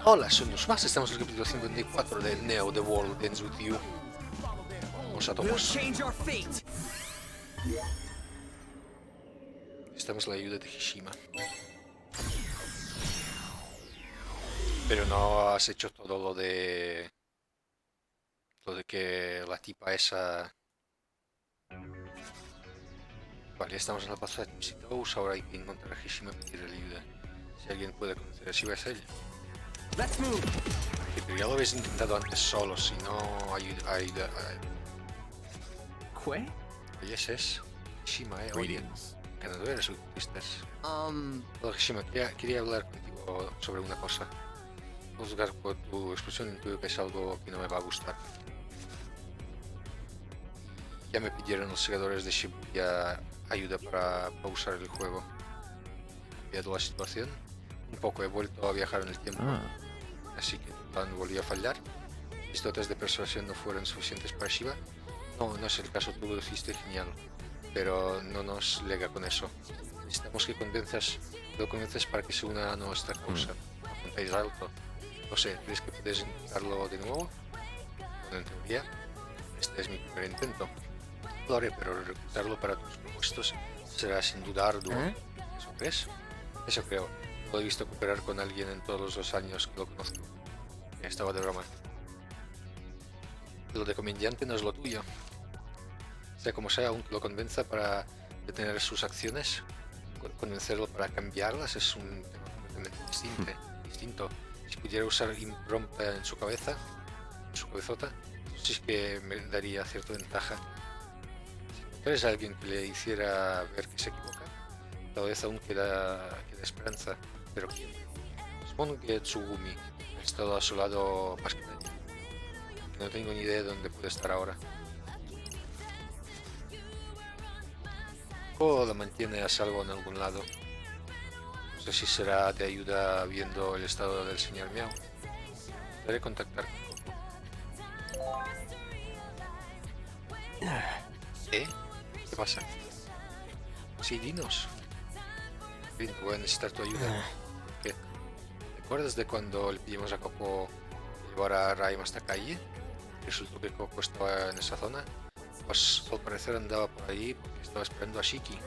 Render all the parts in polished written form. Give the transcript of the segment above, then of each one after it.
Hola, somos más, estamos en el capítulo 54 de Neo The World Ends With You. Vamos a tomos. Necesitamos la ayuda de Hishima. Pero no has hecho todo lo de... Lo de que la tipa esa... Vale, estamos en la plaza de Tipsy-Toes, ahora hay que encontrar a Hishima y pedirle ayuda. Si alguien puede conocer a Shiba es él. Pero ya lo habéis intentado antes solo, si no ayuda... ¿Qué? Oye, ese es Hishima, oye. Ganadores ultimistas. Hola Hishima, quería hablar contigo sobre una cosa. Juzgar por tu expresión intuyo que es algo que no me va a gustar. Ya me pidieron los segadores de Shibuya ayuda para pausar el juego. Viendo la situación, un poco he vuelto a viajar en el tiempo, así que tu plan volvió a fallar. Mis dotes de persuasión no fueron suficientes para Shiba. No, no es el caso, tú lo hiciste genial, pero no nos lega con eso. Necesitamos que lo convences para que se una a nuestra causa. Apuntáis alto. No sé, ¿crees que puedes intentarlo de nuevo? Bueno, en teoría, este es mi primer intento. Lo haré, pero reclutarlo para tus propuestos será sin duda arduo. ¿Eso crees? Eso creo. Lo he visto cooperar con alguien en todos los años que lo conozco. Estaba de broma. Lo de comediante no es lo tuyo. Sea como sea, aunque lo convenza para detener sus acciones, convencerlo para cambiarlas es un tema completamente distinto. Si pudiera usar impronta en su cabeza, en su cabezota, sí que me daría cierta ventaja. Si eres alguien que le hiciera ver que se equivoca, tal vez aún queda esperanza. Pero ¿quién? Supongo que Tsugumi ha estado a su lado más que nadie. No tengo ni idea de dónde puede estar ahora. O la mantiene a salvo en algún lado. No sé si será de ayuda viendo el estado del señor Miao. Debe contactar con Coco. ¿Eh? ¿Qué pasa? Sí, dinos. Bien, voy a necesitar tu ayuda. ¿Qué? ¿Te acuerdas de cuando le pedimos a Coco llevar a Raim hasta calle? Resultó que Coco estaba en esa zona. Pues al parecer andaba por ahí porque estaba esperando a Shiki.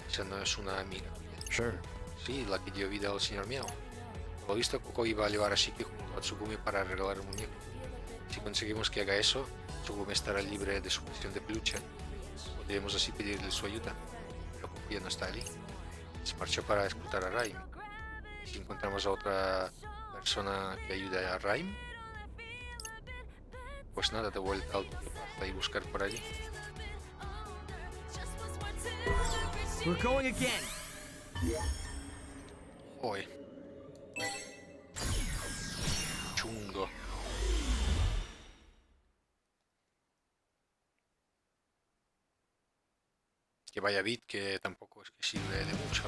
Esa no es una amiga. Sure. Sí, la que dio vida al señor Miao. Por lo visto, Coco iba a llevar a Shiki junto a Tsugumi para arreglar el muñeco. Si conseguimos que haga eso, Tsugumi estará libre de su prisión de peluche. Podríamos así pedirle su ayuda. Pero Coco ya no está allí. Se marchó para escuchar a Raim. Si encontramos a otra persona que ayude a Raim, pues nada, de vuelta al plaza y buscar por allí. We're going again. Hoy. Chungo. Que vaya bit, que tampoco es que sirve de mucho.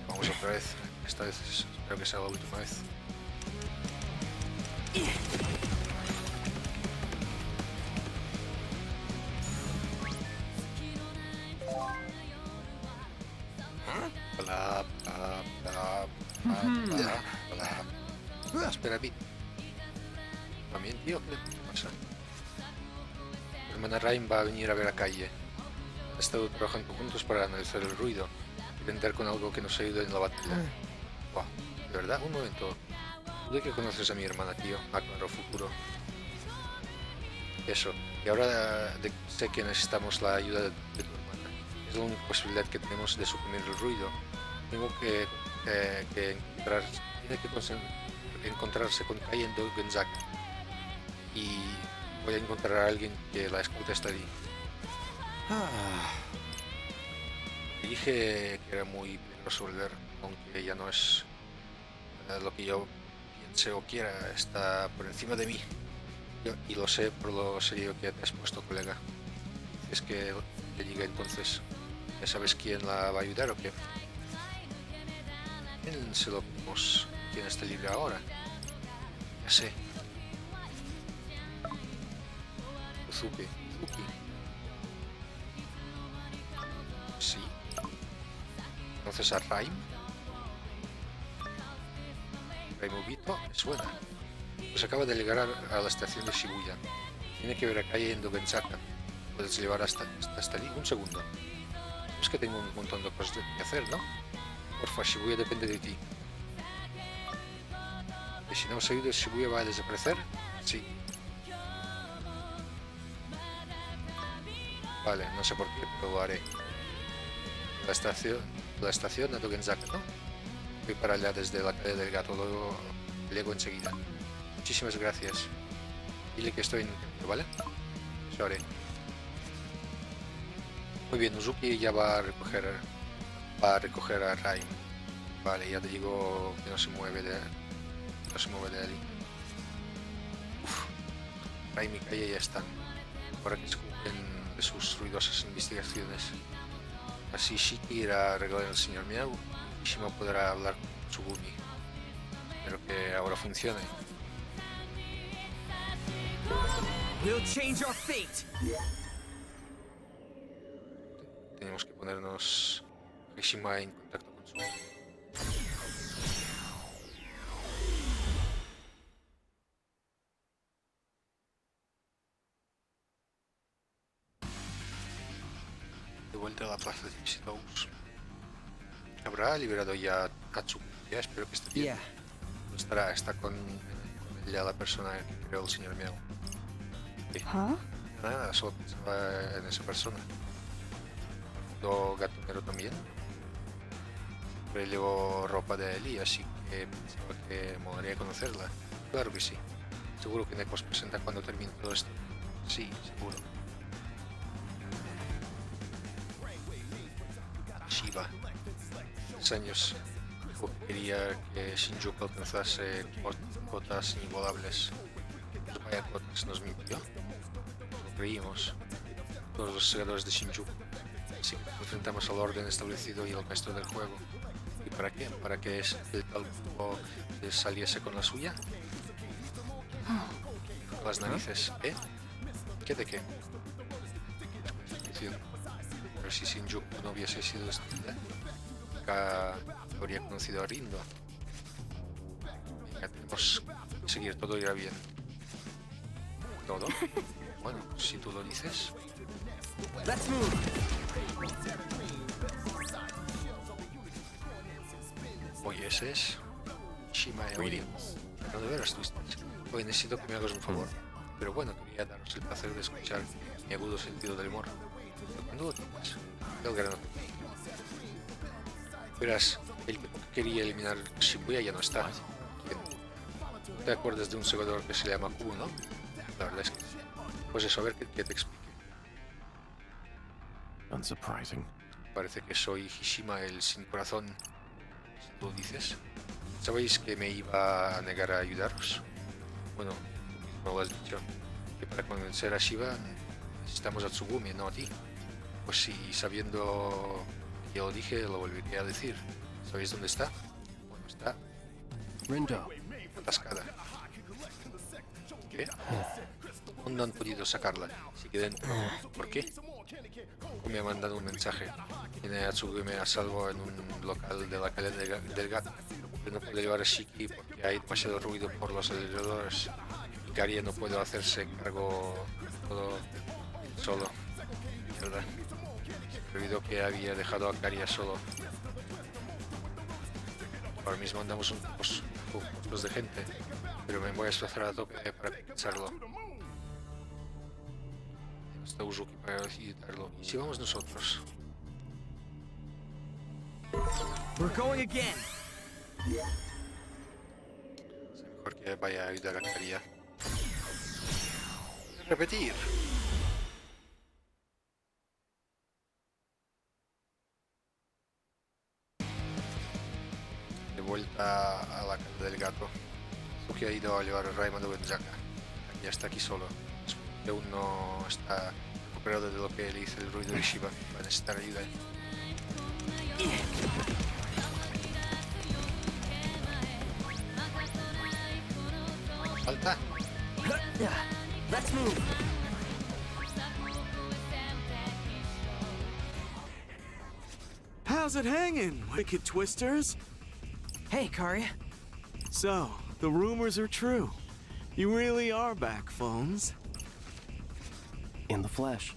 Vamos otra vez. Esta vez espero que sea la última vez. Bla, bla, bla, bla, bla, bla. Espera, bit. ¿También, tío? ¿Qué pasa? Mi hermana Rain va a venir a ver a Calle. Han estado trabajando juntos para analizar el ruido y vender con algo que nos ayude en la batalla. Buah, ¿de verdad? Un momento. ¿Tú de qué conoces a mi hermana, tío? Aclaró Futuro. Eso. Y ahora sé que necesitamos la ayuda de tu hermana. Es la única posibilidad que tenemos de suprimir el ruido. Tengo que tiene que encontrarse con Kai en Genzaka. Y voy a encontrar a alguien que la escute hasta allí. Dije que era muy peligroso volver, aunque ya no es lo que yo piense o quiera, está por encima de mí. Y lo sé por lo serio que te has puesto, colega. Es que llegue entonces, ¿ya sabes quién la va a ayudar o qué? ¿Quién se lo pedimos? ¿Quién está libre ahora? Ya sé. Uzuki. Sí. ¿Conoces a Raim? Raimobito, me suena. Pues acaba de llegar a la estación de Shibuya. Tiene que ver a calle en Dogenzaka. Puedes llevar hasta allí. Un segundo. Es que tengo un montón de cosas que hacer, ¿no? Porfa, Shibuya depende de ti. ¿Y si no os ayudo, Shibuya va a desaparecer? Sí. Vale, no sé por qué, pero lo haré. La estación de Dogenzaka, ¿no? Voy para allá desde la calle del gato, luego llego enseguida. Muchísimas gracias. Dile que estoy en camino, ¿vale? Eso haré. Muy bien, Uzuki ya va a recoger a Raim. Vale, ya te digo que no se mueve de ahí. Uf, Raim y Kaia ya están. Ahora que escuchen de sus ruidosas investigaciones. Así Shiki irá a arreglar al señor Miau y Shima podrá hablar con Tsugumi. Espero que ahora funcione. We'll change our fate. Tenemos que ponernos Shima en contacto con Tsugumi. De vuelta a la plaza de Shitous. ¿Habrá liberado ya a Tsugumi? Ya espero que esté bien. Yeah. Está con ella la persona que creó el señor Miau. Sí. Huh? Nada, solo pensaba en esa persona. Lo gatonero también. Pero llevo ropa de Eli, así que pensaba que molaría conocerla. Claro que sí. Seguro que Neko os presenta cuando termine todo esto. Sí, seguro. Shiba. 3 años. Dijo que quería que Shinjuku alcanzase cotas inigualables. Pues vaya cotas, nos mintió. Lo creímos. Todos los segadores de Shinjuku. Así que nos enfrentamos al orden establecido y al maestro del juego. ¿Y para qué? ¿Para que el tal grupo saliese con la suya? Las narices, ¿eh? ¿Qué de qué? Pero si Shinjuku no hubiese sido destruida, nunca habría conocido a Rindo. Venga, tenemos que seguir, todo irá bien. ¿Todo? Bueno, si tú lo dices. Let's move. Oye, ese es Shima Eori. No, de veras, tú estás. Oye, necesito que me hagas un favor. Pero bueno, quería daros el placer de escuchar mi agudo sentido del humor. Pero cuando lo tengas, el grano. Verás, el que quería eliminar Shibuya ya no está. ¿No te acuerdas de un segador que se llama Kubo, no? La verdad es que sí. Pues eso, a ver que te explique. Unsurprising. Parece que soy Hishima el sin corazón. Si tú lo dices. ¿Sabéis que me iba a negar a ayudaros? Bueno, no lo has dicho. Que para convencer a Shiba necesitamos a Tsugumi, no a ti. Pues sí, sabiendo que ya lo dije, lo volvería a decir. ¿Sabéis dónde está? Bueno, está Rindo. atascada. ¿Qué? ¿Dónde han podido sacarla? Sigue dentro. ¿Por qué? Me ha mandado un mensaje. Tiene a Tsugumi a salvo en un local de la calle del gato. Pero no puede llevar a Shiki porque hay demasiado ruido por los alrededores. Y Karia no puede hacerse cargo todo solo. Mierda. Se olvidó que había dejado a Karia solo. Ahora mismo andamos un poco de gente, pero me voy a esforzar a tope para pensarlo. Está Uzuki para ayudarlo. ¿Y si vamos nosotros? We're going again. Es mejor que vaya a ayudar a Karia. Repetir. De vuelta a la calle del gato. Uzuki ha ido a llevar a Raima de Dogenzaka. Ya está aquí solo. Que aún no está recuperado de lo que le hizo el ruido de Shiba. Va a necesitar ayuda. Falta. Let's move. How's it hanging, wicked twisters? Hey, Karia. So, the rumors are true. You really are back, Phones. In the flesh.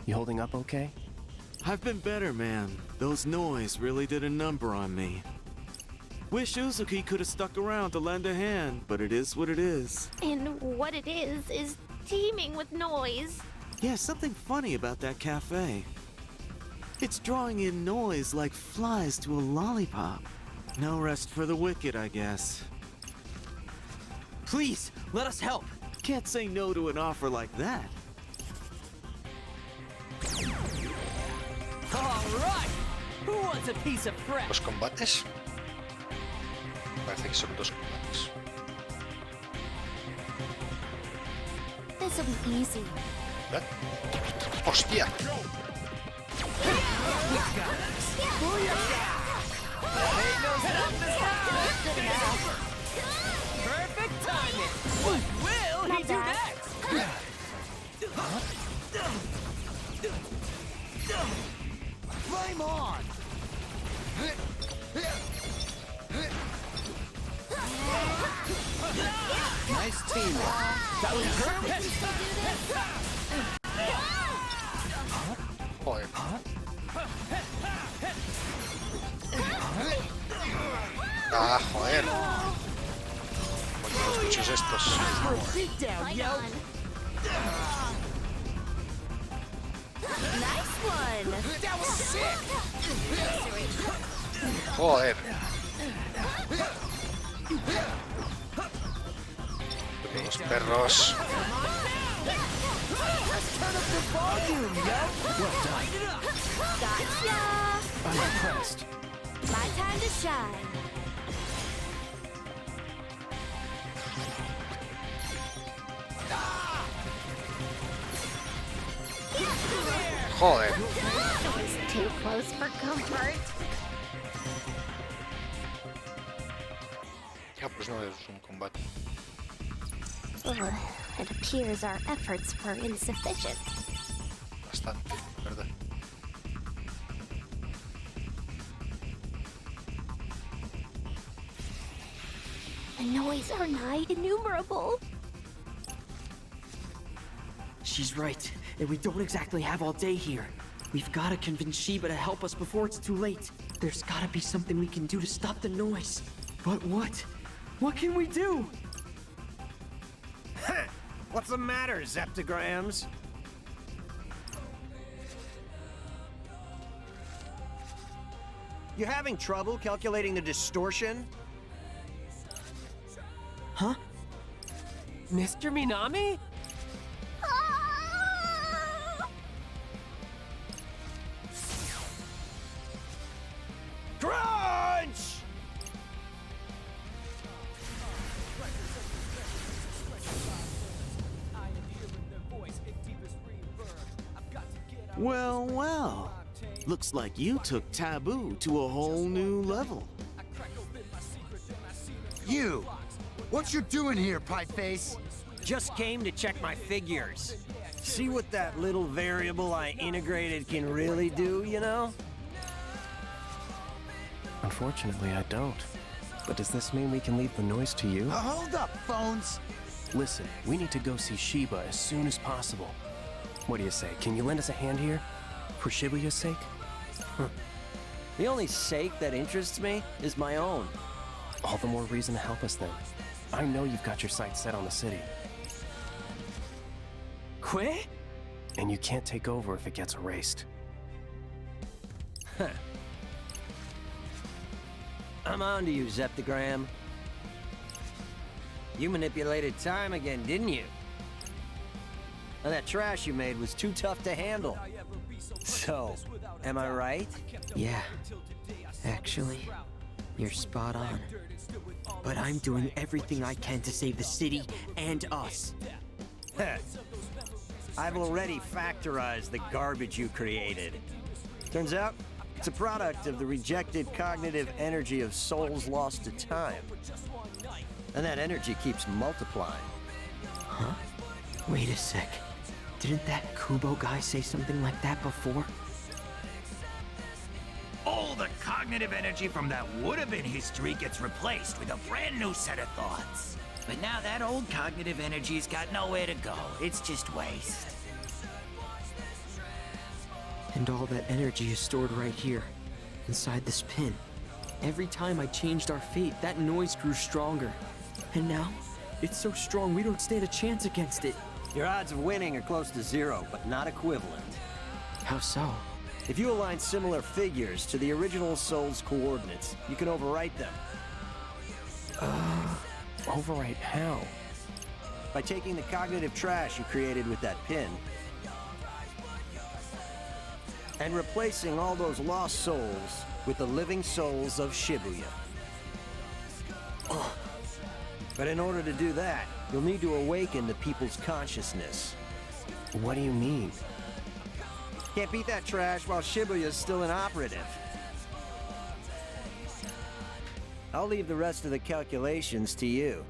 You holding up okay? I've been better, man. Those noise really did a number on me. Wish Uzuki could have stuck around to lend a hand, but it is what it is. And what it is teeming with noise. Yeah, something funny about that cafe. It's drawing in noise like flies to a lollipop. No rest for the wicked, I guess. Please, let us help. Can't say no to an offer like that. All right. Who wants a piece of fresh? Dos combates. Parece que son dos combates. This'll be easy. ¿Verdad? ¡Hostia! Perfect timing. What will he Not do bad. next? Flame on. Nice team. That was perfect. Joder. Ah, joder. Oye, los bichos estos. Beat down, Right yo. on. Nice one. That was sick. Joder. Los perros. Turn up the volume, yo. Gotcha. I'm impressed. My time to shine. Joder. It's too close for comfort. Ya, pues no es un combate. Ugh, it appears our efforts were insufficient. Bastante, ¿verdad? The noise are nigh innumerable. She's right, and we don't exactly have all day here. We've gotta convince Sheba to help us before it's too late. There's gotta be something we can do to stop the noise. But what? What can we do? What's the matter, Zeptograms? You having trouble calculating the distortion? Huh? Mr. Minami? Ah! Crunch! Well, well. Looks like you took Taboo to a whole new level. You! What you doing here, Pieface? Just came to check my figures. See what that little variable I integrated can really do, you know? Unfortunately, I don't. But does this mean we can leave the noise to you? Hold up, Phones! Listen, we need to go see Sheba as soon as possible. What do you say? Can you lend us a hand here? For Shibuya's sake? The only sake that interests me is my own. All the more reason to help us then. I know you've got your sights set on the city. Quit? And you can't take over if it gets erased. I'm on to you, Zeptogram. You manipulated time again, didn't you? And that trash you made was too tough to handle. So, am I right? Yeah. Actually, you're spot on. But I'm doing everything I can to save the city and us. I've already factorized the garbage you created. Turns out, it's a product of the rejected cognitive energy of souls lost to time. And that energy keeps multiplying. Huh? Wait a sec. Didn't that Kubo guy say something like that before? All the cognitive cognitive energy from that would-have-been history gets replaced with a brand new set of thoughts. But now that old cognitive energy's got nowhere to go. It's just waste. And all that energy is stored right here, inside this pin. Every time I changed our fate, that noise grew stronger. And now, it's so strong we don't stand a chance against it. Your odds of winning are close to 0, but not equivalent. How so? If you align similar figures to the original soul's coordinates, you can overwrite them. Overwrite how? By taking the cognitive trash you created with that pin, and replacing all those lost souls with the living souls of Shibuya. But in order to do that, you'll need to awaken the people's consciousness. What do you mean? Can't beat that trash while Shibuya's still inoperative. I'll leave the rest of the calculations to you.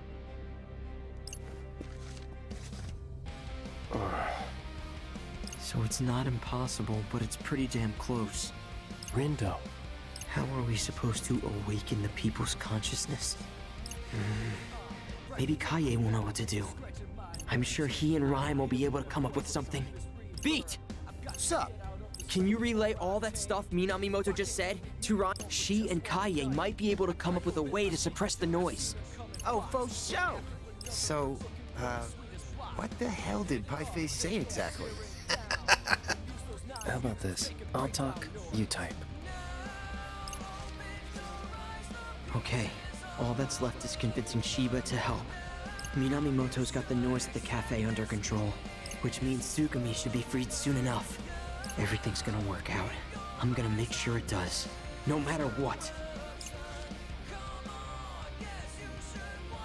So it's not impossible, but it's pretty damn close. Rindo. How are we supposed to awaken the people's consciousness? Maybe Kaye will know what to do. I'm sure he and Rhyme will be able to come up with something. Beat! Sup? Can you relay all that stuff Minamimoto just said to Rhyme? She and Kaye might be able to come up with a way to suppress the noise. Oh, for sure. So, what the hell did Pieface say exactly? How about this? I'll talk, you type. Okay, all that's left is convincing Shiba to help. Minamimoto's got the noise at the cafe under control, which means Tsugumi should be freed soon enough. Everything's gonna work out. I'm gonna make sure it does, no matter what.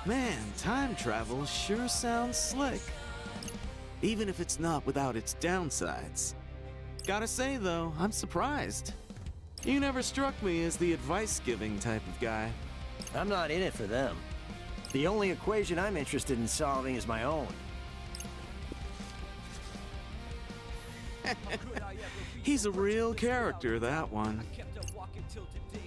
Man, time travel sure sounds slick. Even if it's not without its downsides. Gotta say though, I'm surprised. You never struck me as the advice-giving type of guy. I'm not in it for them. The only equation I'm interested in solving is my own. He's a real character, that one.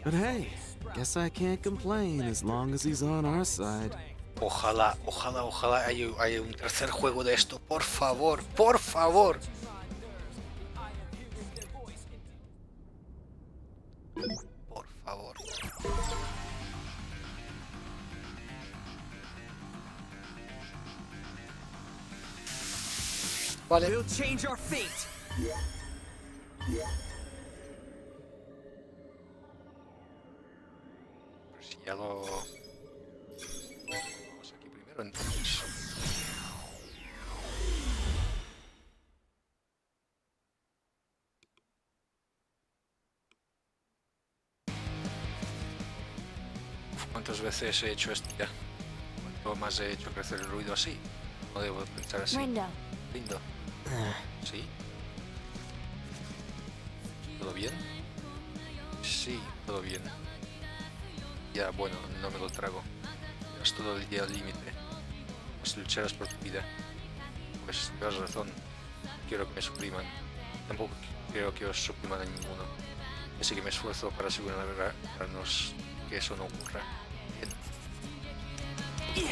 But hey, guess I can't complain as long as he's on our side. Ojalá, ojalá, ojalá haya un tercer juego de esto. Por favor, por favor. Por favor. Vale. We'll change our fate. Pues si ya lo... Vamos aquí primero entonces. ¿Cuántas veces he hecho esto ya? ¿Cuánto más he hecho crecer el ruido así? No debo pensar así. Rindo. Lindo. ¿Sí? ¿Todo bien? Sí, todo bien. Ya, bueno, no me lo trago. Es todo el día al límite. Pues lucharás por tu vida. Pues tienes razón. Quiero que me supriman. Tampoco quiero que os supriman a ninguno. Así que me esfuerzo para asegurarnos que eso no ocurra. Bien.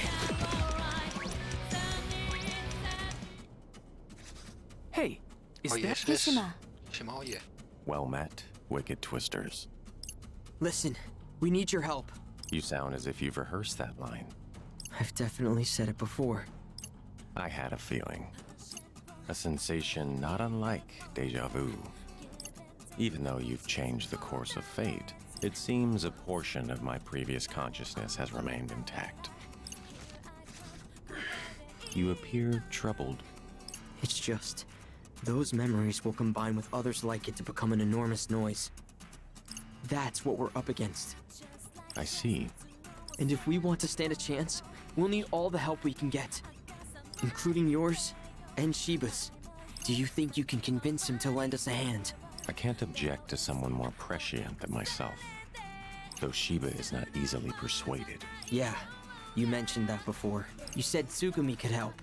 Hey, is Oye, that... ese es... Kishima. Kishima, oye. Well met, wicked twisters. Listen, we need your help. You sound as if you've rehearsed that line. I've definitely said it before. I had a feeling. A sensation not unlike deja vu. Even though you've changed the course of fate, it seems a portion of my previous consciousness has remained intact. You appear troubled. It's just, those memories will combine with others like it to become an enormous noise. That's what we're up against. I see. And if we want to stand a chance, we'll need all the help we can get. Including yours and Shiba's. Do you think you can convince him to lend us a hand? I can't object to someone more prescient than myself. Though Shiba is not easily persuaded. Yeah, you mentioned that before. You said Tsugumi could help.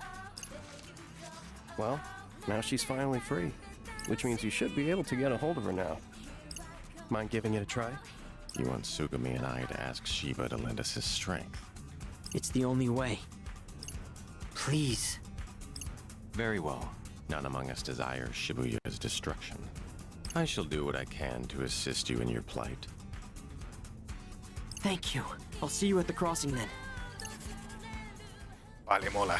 Well, now she's finally free, which means you should be able to get a hold of her now. Mind giving it a try? You want Sugami and I to ask Shiba to lend us his strength. It's the only way. Please. Very well. None among us desires Shibuya's destruction. I shall do what I can to assist you in your plight. Thank you. I'll see you at the crossing then. Vale, mola.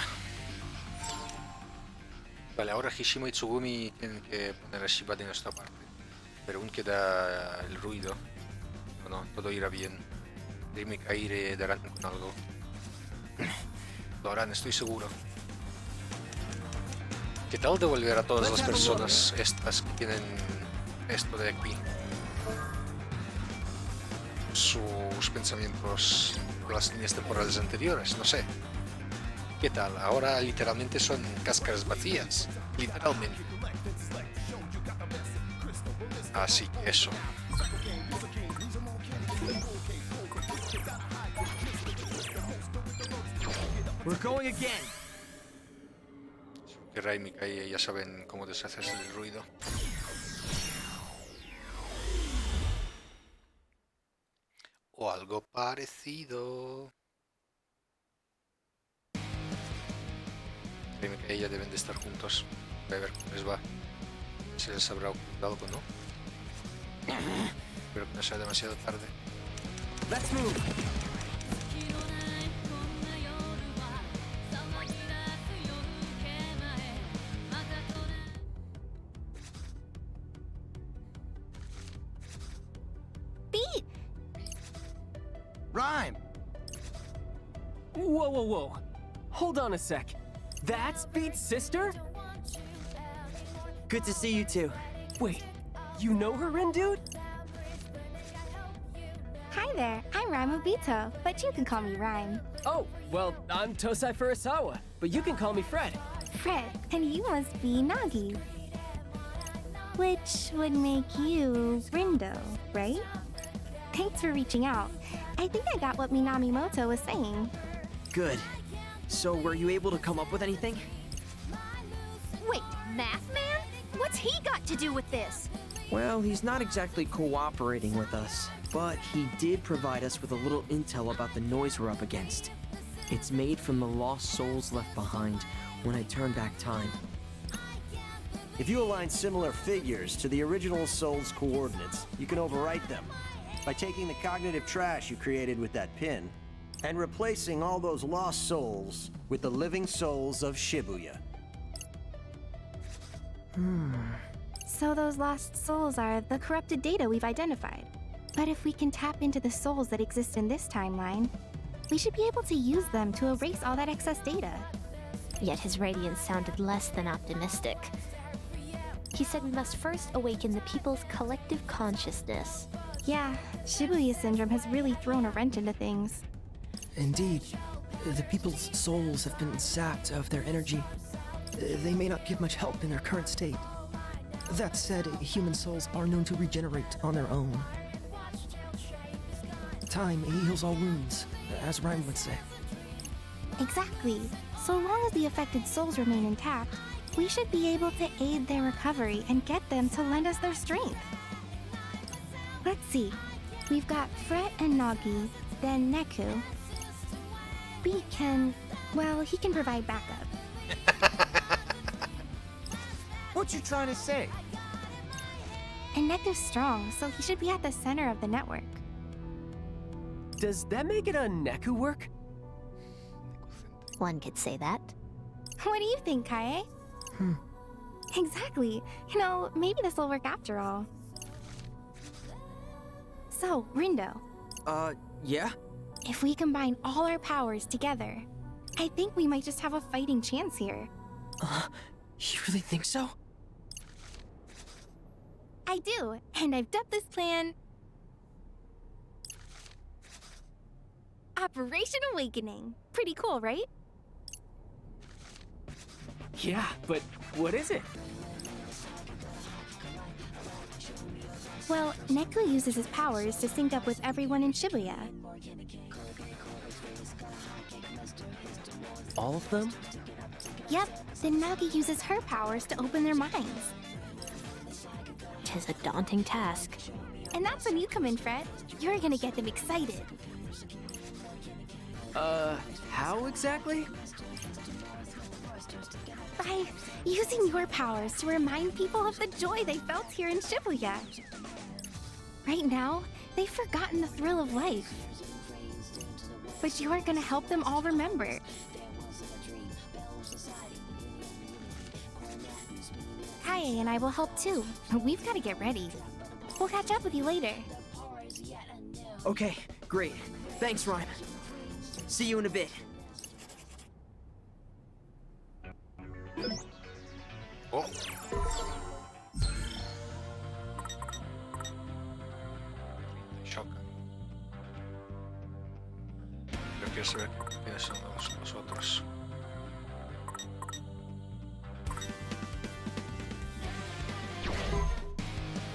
Vale, ahora Hishimo y Tsugumi tienen que poner a Shiba de nuestra parte. Pero aún queda el ruido. No, todo irá bien. Rime y Kairi darán con algo. Lo harán, estoy seguro. ¿Qué tal devolver a todas las personas estas que tienen esto de aquí sus pensamientos de las líneas temporales anteriores? No sé. ¿Qué tal? Ahora literalmente son cáscaras vacías. Literalmente. Así que eso. We're going again. Que Raimi y Kai ya saben cómo deshacerse del ruido. O algo parecido. Raimi y Kai ya deben de estar juntos. Voy a ver cómo les va. Si les habrá ocurrido algo, ¿no? Espero que no sea demasiado tarde. Let's move. Beat! Rhyme! Whoa, whoa, whoa. Hold on a sec. That's Beat's sister? Good to see you two. Wait, you know her, Rin dude? Hi there, I'm Rhyme Obito, but you can call me Rhyme. Oh, well, I'm Tosai Furusawa, but you can call me Fred. Fred, and you must be Nagi. Which would make you Rindo, right? Thanks for reaching out. I think I got what Minamimoto was saying. Good. So, were you able to come up with anything? Wait, Math Man? What's he got to do with this? Well, he's not exactly cooperating with us, but he did provide us with a little intel about the noise we're up against. It's made from the lost souls left behind when I turned back time. If you align similar figures to the original soul's coordinates, you can overwrite them by taking the cognitive trash you created with that pin and replacing all those lost souls with the living souls of Shibuya. So those lost souls are the corrupted data we've identified. But if we can tap into the souls that exist in this timeline, we should be able to use them to erase all that excess data. Yet his radiance sounded less than optimistic. He said we must first awaken the people's collective consciousness. Yeah, Shibuya Syndrome has really thrown a wrench into things. Indeed. The people's souls have been sapped of their energy. They may not give much help in their current state. That said, human souls are known to regenerate on their own. Time heals all wounds, as Rhyme would say. Exactly. So long as the affected souls remain intact, we should be able to aid their recovery and get them to lend us their strength. Let's see. We've got Fret and Nagi, then Neku. Beat can... well, he can provide backup. What you trying to say? And Neku's strong, so he should be at the center of the network. Does that make it a Neku work? One could say that. What do you think, Kaie? Exactly. You know, maybe this will work after all. So, Rindo. Yeah? If we combine all our powers together, I think we might just have a fighting chance here. You really think so? I do, and I've dubbed this plan... Operation Awakening. Pretty cool, right? Yeah, but what is it? Well, Neku uses his powers to sync up with everyone in Shibuya. All of them? Yep, then Nagi uses her powers to open their minds. Tis a daunting task. And that's when you come in, Fred. You're gonna get them excited. How exactly? By using your powers to remind people of the joy they felt here in Shibuya. Right now, they've forgotten the thrill of life. But you're gonna help them all remember. Kaye and I will help too. We've gotta get ready. We'll catch up with you later. Okay, great. Thanks, Rhyme. See you in a bit. Oh. Choca. Pero quiero saber quiénes son los otros.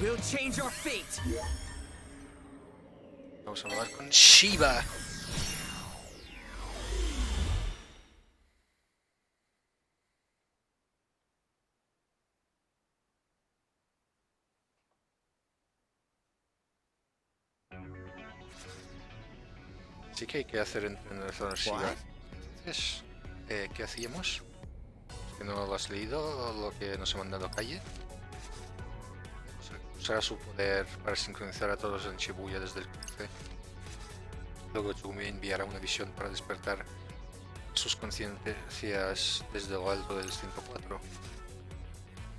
We'll change our fate. Vamos a hablar con Shiba. Sí que hay que hacer en la zona Shiba. Entonces, ¿qué hacíamos? ¿Que no lo has leído lo que nos ha mandado Calle? Usará su poder para sincronizar a todos en Shibuya desde el cruce. Luego Tsugumi enviará una visión para despertar sus conciencias desde lo alto del 104.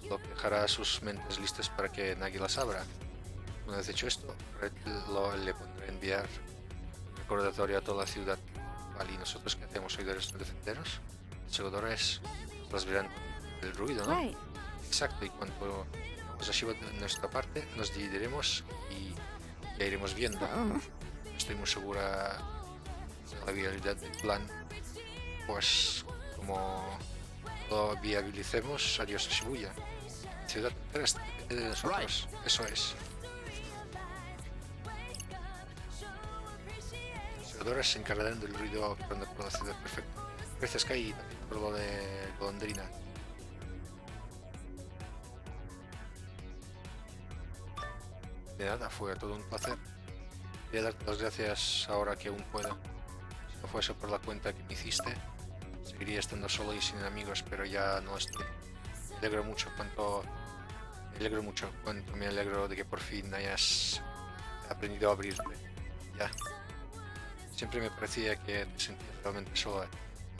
Lo que dejará sus mentes listas para que Nagi las abra. Una vez hecho esto, Red le pondrá a enviar recordatorio a toda la ciudad. Vale, ¿y nosotros qué hacemos? ¿Ayudarles a defenderos? Los seguidores las verán con el ruido, ¿no? Right. Exacto, y cuando vamos a Shiba de nuestra parte, nos dividiremos y ya iremos viendo. Estoy muy segura de la viabilidad del plan. Pues como lo viabilicemos, adiós a Shibuya. La ciudad entera depende de nosotros. Eso es. Los seguidores se encargarán del ruido operando por la ciudad. Perfecto. Gracias, Kai, por lo de Golondrina. De nada, fue todo un placer. Quería darte las gracias ahora que aún puedo. Si no fuese por la cuenta que me hiciste, seguiría estando solo y sin amigos, pero ya no estoy. Me alegro mucho cuánto me alegro de que por fin hayas aprendido a abrirte. Ya. Siempre me parecía que te sentías realmente sola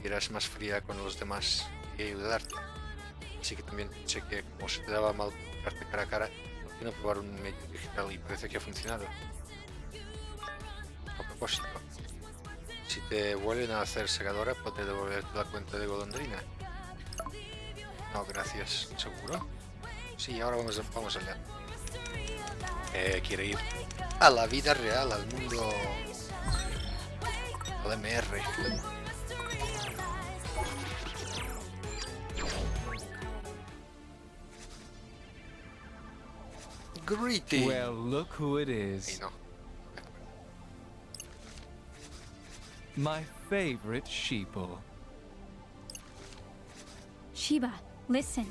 y eras más fría con los demás. Quería ayudarte. Así que también pensé que como se te daba mal comunicarte cara a cara, ¿por qué no probar un medio digital? Y parece que ha funcionado. A propósito, si te vuelven a hacer segadora, podré devolverte la cuenta de Golondrina. No, gracias. ¿Seguro? Sí, ahora vamos allá. Quiere ir a la vida real, al mundo... al MR. Greeting. Well, look who it is. No. My favorite sheeple. Shiba, listen.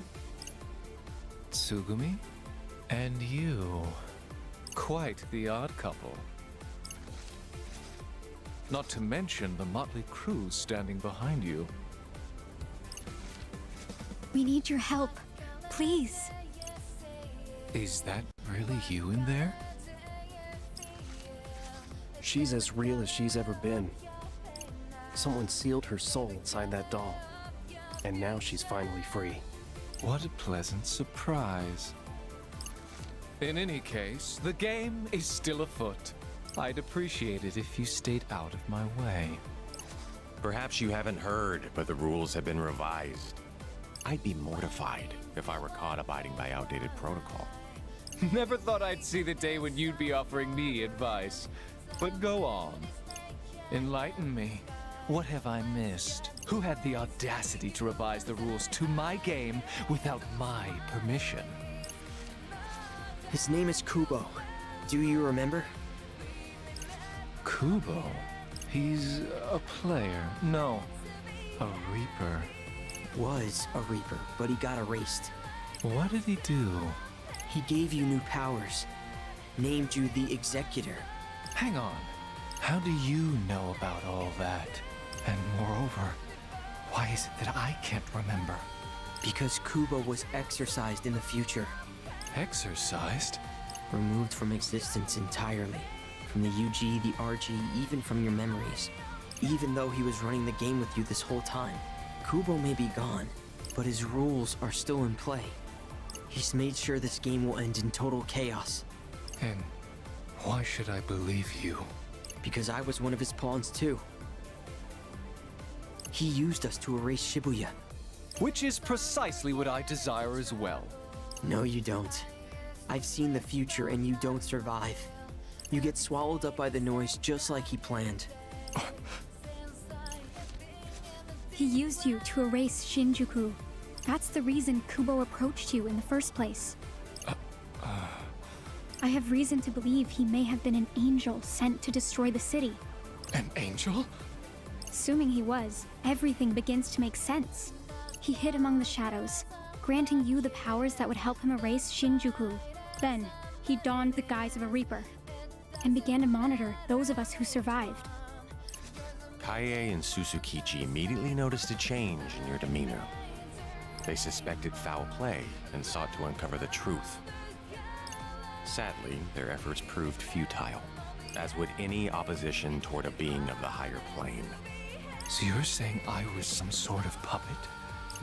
Tsugumi? And you. Quite the odd couple. Not to mention the motley crew standing behind you. We need your help. Please. Is that really you in there? She's as real as she's ever been. Someone sealed her soul inside that doll. And now she's finally free. What a pleasant surprise. In any case, the game is still afoot. I'd appreciate it if you stayed out of my way. Perhaps you haven't heard, but the rules have been revised. I'd be mortified if I were caught abiding by outdated protocol. Never thought I'd see the day when you'd be offering me advice. But go on. Enlighten me. What have I missed? Who had the audacity to revise the rules to my game without my permission? His name is Kubo. Do you remember? Kubo? He's a player. No, a Reaper. Was a Reaper, but he got erased. What did he do? He gave you new powers. Named you the Executor. Hang on. How do you know about all that? And moreover, why is it that I can't remember? Because Kubo was exorcised in the future. Exorcised? Removed from existence entirely. From the UG, the RG, even from your memories. Even though he was running the game with you this whole time. Kubo may be gone, but his rules are still in play. He's made sure this game will end in total chaos. And why should I believe you? Because I was one of his pawns too. He used us to erase Shibuya. Which is precisely what I desire as well. No, you don't. I've seen the future and you don't survive. You get swallowed up by the noise just like he planned. He used you to erase Shinjuku. That's the reason Kubo approached you in the first place. I have reason to believe he may have been an angel sent to destroy the city. An angel? Assuming he was, everything begins to make sense. He hid among the shadows, granting you the powers that would help him erase Shinjuku. Then, he donned the guise of a Reaper, and began to monitor those of us who survived. Kaie and Susukichi immediately noticed a change in your demeanor. They suspected foul play and sought to uncover the truth. Sadly, their efforts proved futile, as would any opposition toward a being of the higher plane. So you're saying I was some sort of puppet?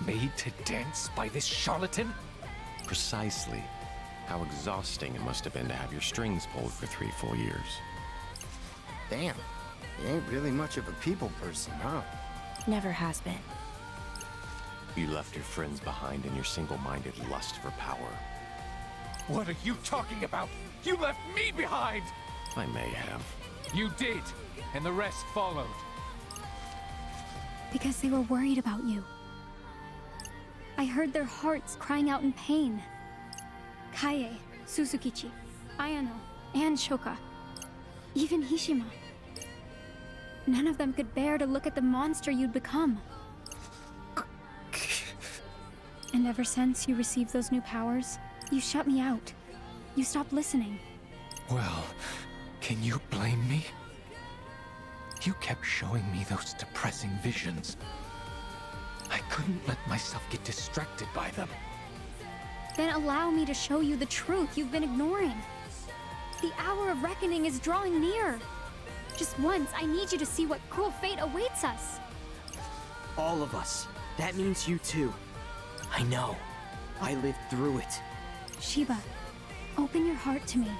Made to dance by this charlatan? Precisely. How exhausting it must have been to have your strings pulled for 3 full years. Damn, you ain't really much of a people person, huh? Never has been. You left your friends behind in your single-minded lust for power. What are you talking about? You left me behind! I may have. You did, and the rest followed. Because they were worried about you. I heard their hearts crying out in pain. Kaie, Susukichi, Ayano, and Shoka. Even Hishima. None of them could bear to look at the monster you'd become. And ever since you received those new powers, you shut me out. You stopped listening. Well, can you blame me? You kept showing me those depressing visions. I couldn't let myself get distracted by them. Then allow me to show you the truth you've been ignoring. The hour of reckoning is drawing near. Just once, I need you to see what cruel fate awaits us. All of us. That means you too. I know. I lived through it. Shiba, open your heart to me.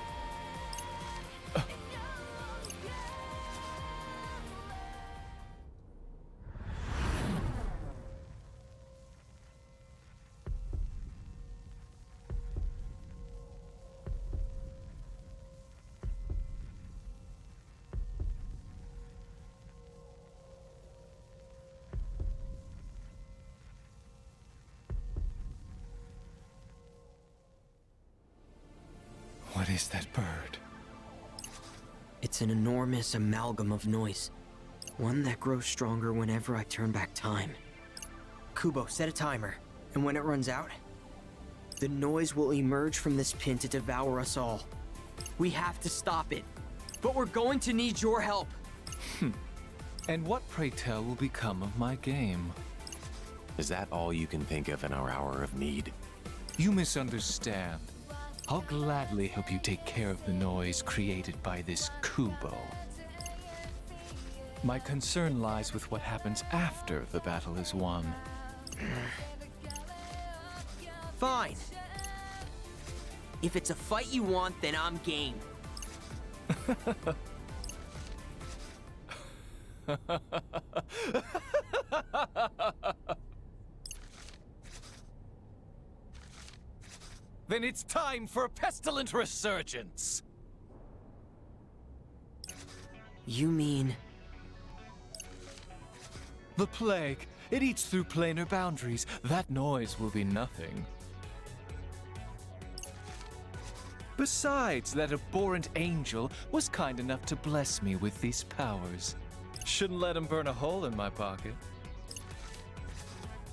What is that bird? It's an enormous amalgam of noise. One that grows stronger whenever I turn back time. Kubo, set a timer. And when it runs out, the noise will emerge from this pin to devour us all. We have to stop it. But we're going to need your help. And what, pray tell, will become of my game? Is that all you can think of in our hour of need? You misunderstand. I'll gladly help you take care of the noise created by this Kubo. My concern lies with what happens after the battle is won. Fine. If it's a fight you want, then I'm game. Then it's time for a pestilent resurgence! You mean... The plague. It eats through planar boundaries. That noise will be nothing. Besides, that abhorrent angel was kind enough to bless me with these powers. Shouldn't let him burn a hole in my pocket.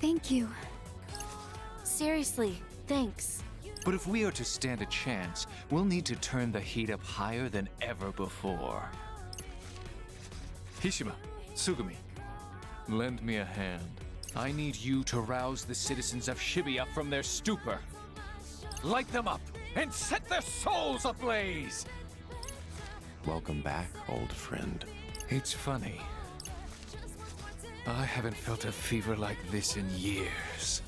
Thank you. Seriously, thanks. But if we are to stand a chance, we'll need to turn the heat up higher than ever before. Hishima, Tsugumi, lend me a hand. I need you to rouse the citizens of Shibuya from their stupor. Light them up and set their souls ablaze! Welcome back, old friend. It's funny. I haven't felt a fever like this in years.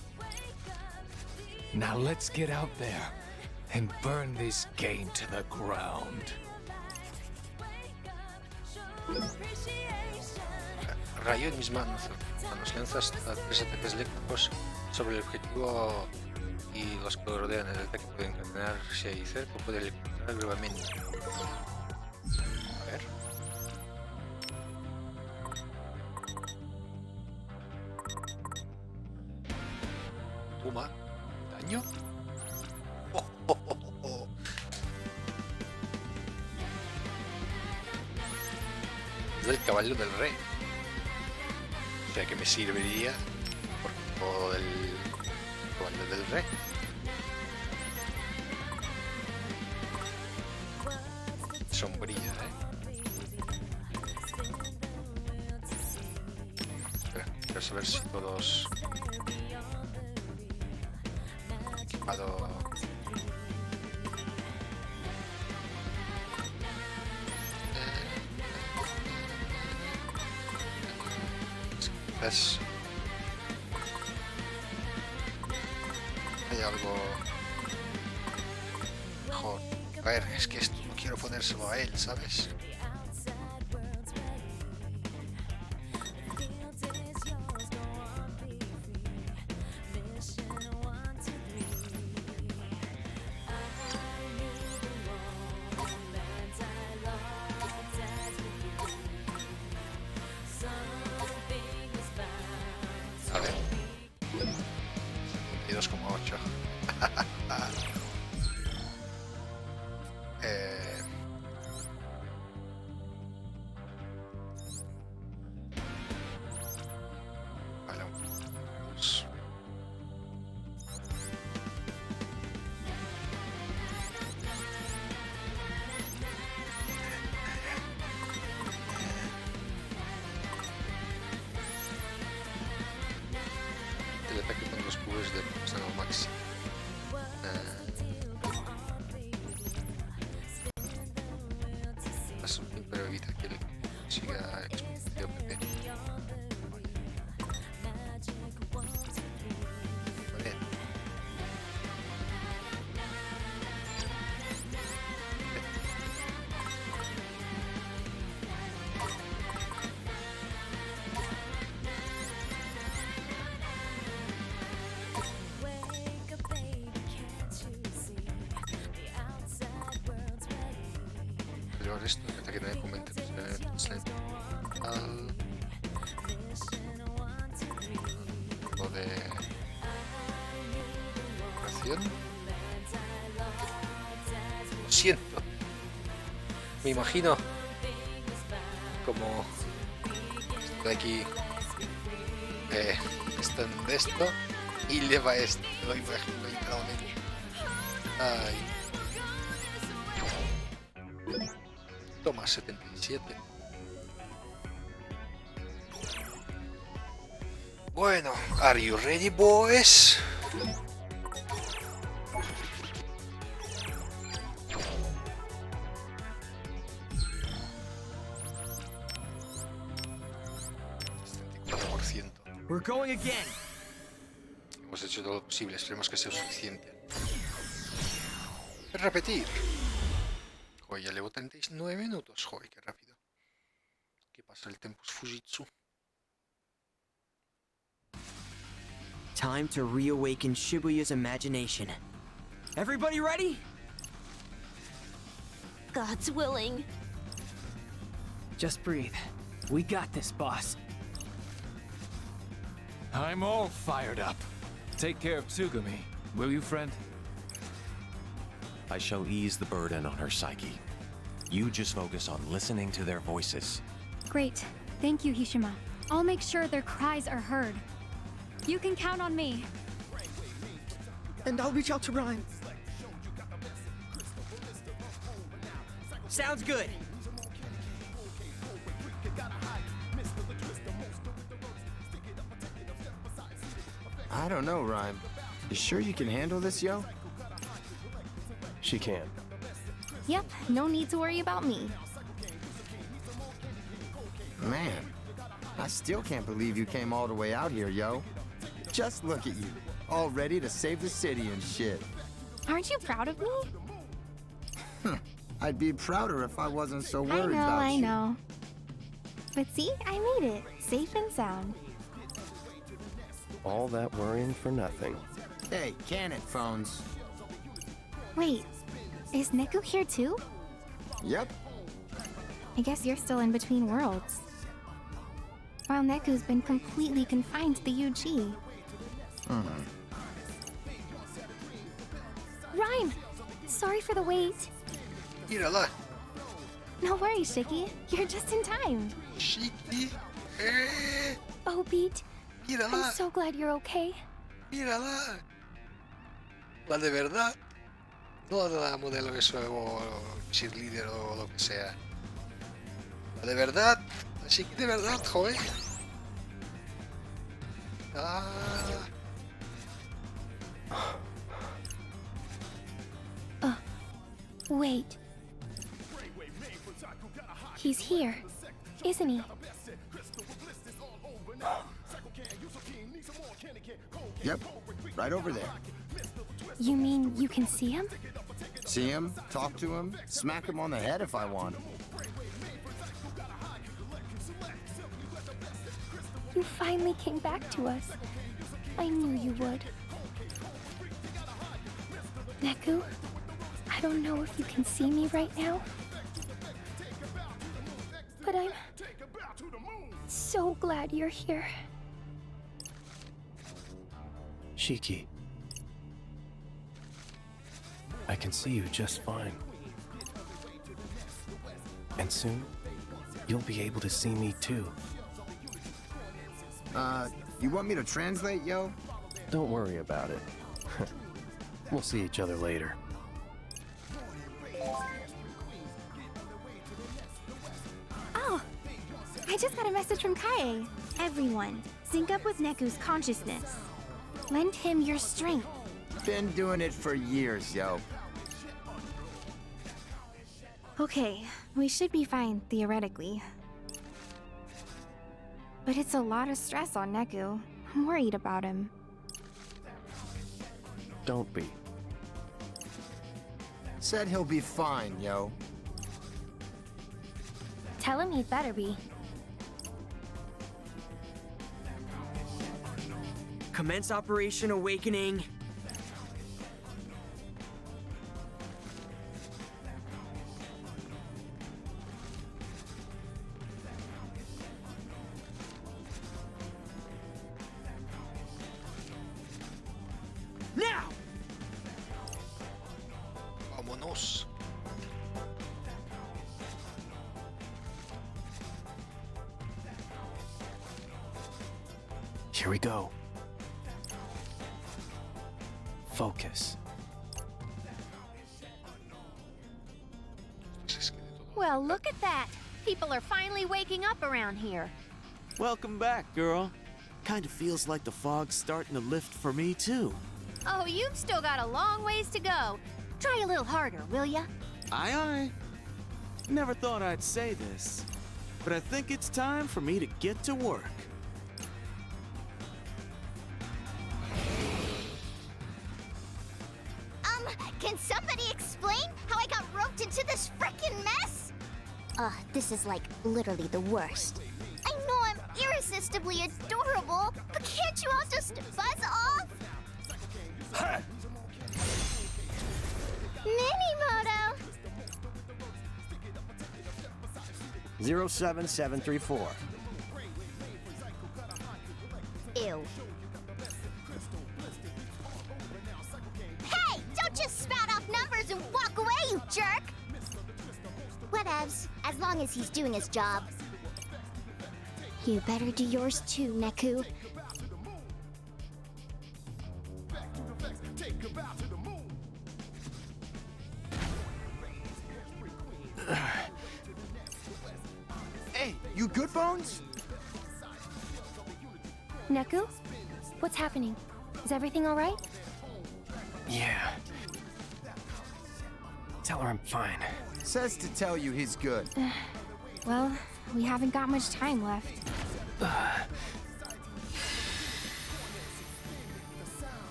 Now let's get out there and burn this game to the ground. Rayo en mis manos. Lanzas 3 ataques eléctricos sobre el objetivo y los que lo rodean. El ataque puede encadenarse y cerca o puede electrocutar gravemente. A ver. Toma. Daño. Oh, oh, oh, oh. Es del caballo del rey. O sea que me serviría por todo el caballo del rey. Sombrilla, Espera, quiero saber si todos equipado. Quizás hay algo mejor. A ver, es que esto no quiero ponérselo a él, ¿sabes? A ver. 22,8. Vale, vamos. El ataque con los cubos de están al máximo. Pero evita que él siga expandiendo PP. Vale. Pero esto que ataque también comenta lo de oración. Lo siento. Me imagino como esto de aquí está en esto y le va esto. Lo imagino literalmente. Ay. Toma 77. Bueno, are you ready, boys? We're going again. Hemos hecho todo lo posible, esperemos que sea suficiente. Repetir. Joder, ya llevo 39 minutos. Joder, qué rápido. ¿Qué pasa el Tempus Fujitsu? Time to reawaken Shibuya's imagination. Everybody ready? God's willing. Just breathe. We got this, boss. I'm all fired up. Take care of Tsugumi, will you, friend? I shall ease the burden on her psyche. You just focus on listening to their voices. Great. Thank you, Hishima. I'll make sure their cries are heard. You can count on me. And I'll reach out to Rhyme. Sounds good. I don't know, Rhyme. You sure you can handle this, yo? She can. Yep, no need to worry about me. Man, I still can't believe you came all the way out here, yo. Just look at you, all ready to save the city and shit. Aren't you proud of me? I'd be prouder if I wasn't so worried I about you. know. But see, I made it, safe and sound. All that worrying for nothing. Hey, can it, phones? Wait, is Neku here too? Yep. I guess you're still in between worlds. While Neku's been completely confined to the UG. Rhyme! Sorry for the wait. Mírala. No worries, Shiki. You're just in time. Shiki. Oh, Beat. I'm Mírala. so glad you're okay. Mírala. La de verdad. No la modelo que soy o cheerleader o lo que sea. La de verdad. La Shiki de verdad, joder. Ah. Wait. He's here, isn't he? Yep, right over there. You mean you can see him? See him, talk to him, smack him on the head if I want. You finally came back to us. I knew you would. Neku, I don't know if you can see me right now, but I'm so glad you're here. Shiki. I can see you just fine. And soon, you'll be able to see me too. You want me to translate, yo? Don't worry about it. We'll see each other later. Oh! I just got a message from Kaie. Everyone, sync up with Neku's consciousness. Lend him your strength. Been doing it for years, yo. Okay, we should be fine, theoretically. But it's a lot of stress on Neku. I'm worried about him. Don't be. Said he'll be fine, yo. Tell him he'd better be. Commence Operation Awakening. Now! Vámonos. Here we go. Focus. Well, look at that. People are finally waking up around here. Welcome back, girl. Kind of feels like the fog's starting to lift for me, too. Oh, you've still got a long ways to go. Try a little harder, will ya? Aye, aye. Never thought I'd say this, but I think it's time for me to get to work. Can somebody explain how I got roped into this frickin' mess? This is like literally the worst. I know I'm irresistibly adorable, but can't you all just buzz off? Minimoto! 07734. Ew. Hey! Don't just spout off numbers and walk away, you jerk! Whatevs, as long as he's doing his job. You better do yours too, Neku. microphones? Neku? What's happening? Is everything alright? Yeah. Tell her I'm fine. Says to tell you he's good. Well, we haven't got much time left.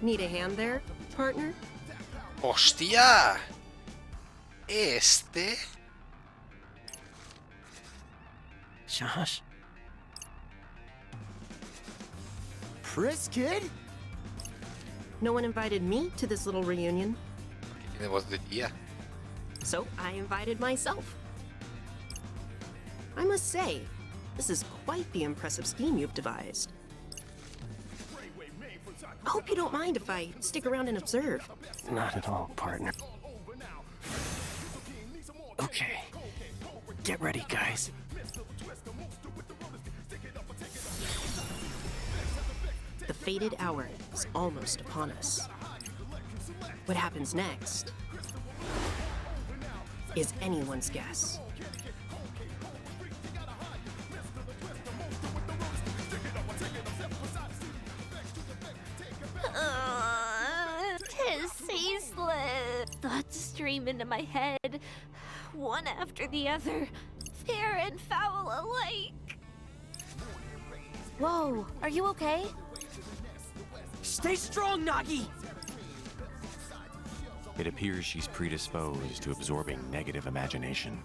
Need a hand there, partner? ¡Hostia! Josh? Pris, kid? No one invited me to this little reunion, Tiene voz de tía. so I invited myself. I must say, this is quite the impressive scheme you've devised. I hope you don't mind if I stick around and observe. Not at all, partner. Okay. Get ready, guys. The fated hour is almost upon us. What happens next is anyone's guess. Tis ceaseless. Thoughts stream into my head, one after the other, fair and foul alike. Whoa, are you okay? Stay strong, Nagi! It appears she's predisposed to absorbing negative imagination.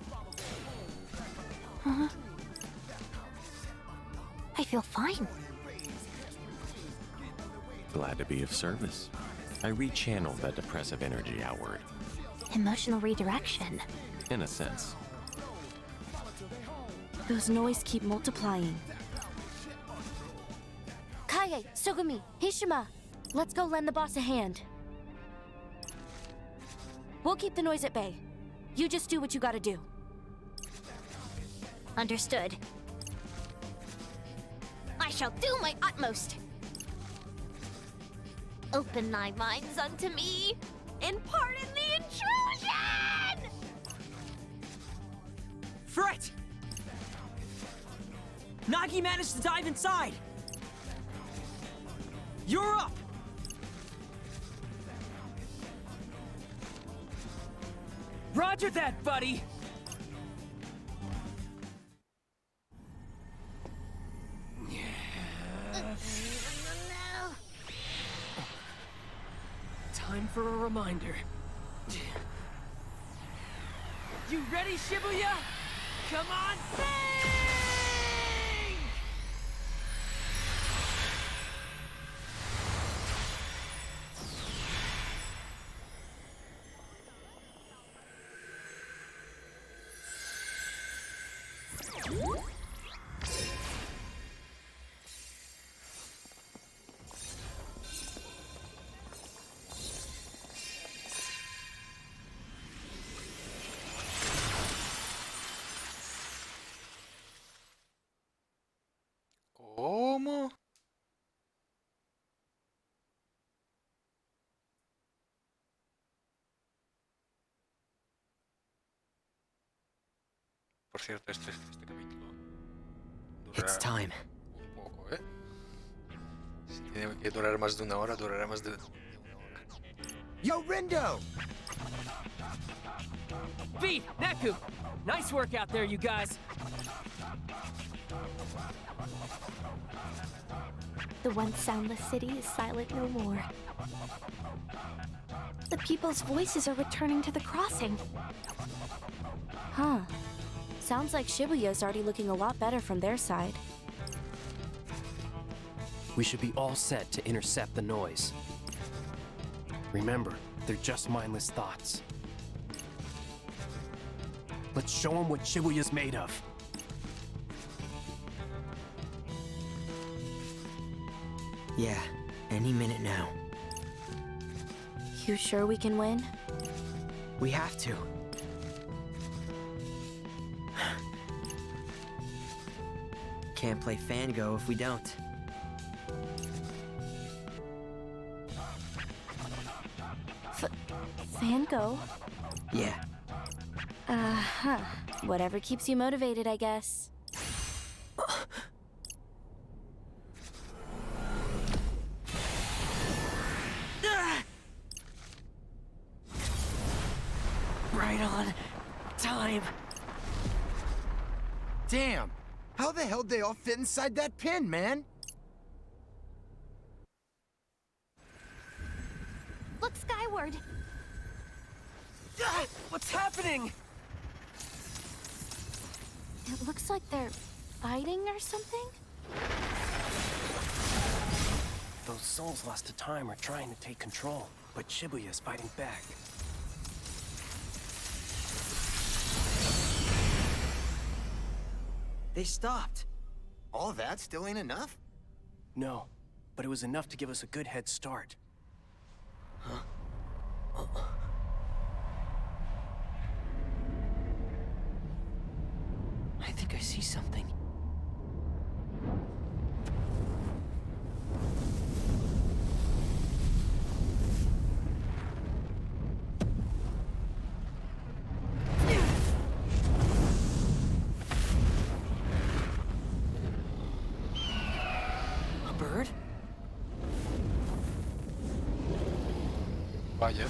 Huh? I feel fine. Glad to be of service. I rechanneled that depressive energy outward. Emotional redirection. In a sense. Those noise keep multiplying. Kaie, Sugumi, Hishima, let's go lend the boss a hand. We'll keep the noise at bay. You just do what you gotta do. Understood. I shall do my utmost. Open thy minds unto me, and pardon the intrusion! Fret! Nagi managed to dive inside! You're up! Roger that, buddy! Time for a reminder. You ready, Shibuya? Come on, bang! ¿Cómo? Por cierto, este capítulo It's durará time. un poco, ¿eh? Si tiene que durar más de una hora, durará más de una hora. Yo, Rindo! V, Neku! Nice work out there, you guys! The once soundless city is silent no more. The people's voices are returning to the crossing. Huh. Sounds like Shibuya's already looking a lot better from their side. We should be all set to intercept the noise. Remember, they're just mindless thoughts. Let's show them what Shibuya's made of. Yeah, any minute now. You sure we can win? We have to. Can't play Fango if we don't. Fango? Yeah. Uh-huh. Whatever keeps you motivated, I guess. Right on time. Damn! How the hell they all fit inside that pin, man? Look skyward. What's happening? It looks like they're fighting or something? Those souls lost to time are trying to take control, but Shibuya's fighting back. They stopped. All that still ain't enough? No, but it was enough to give us a good head start. Huh? I think I see something. A bird? Vaya.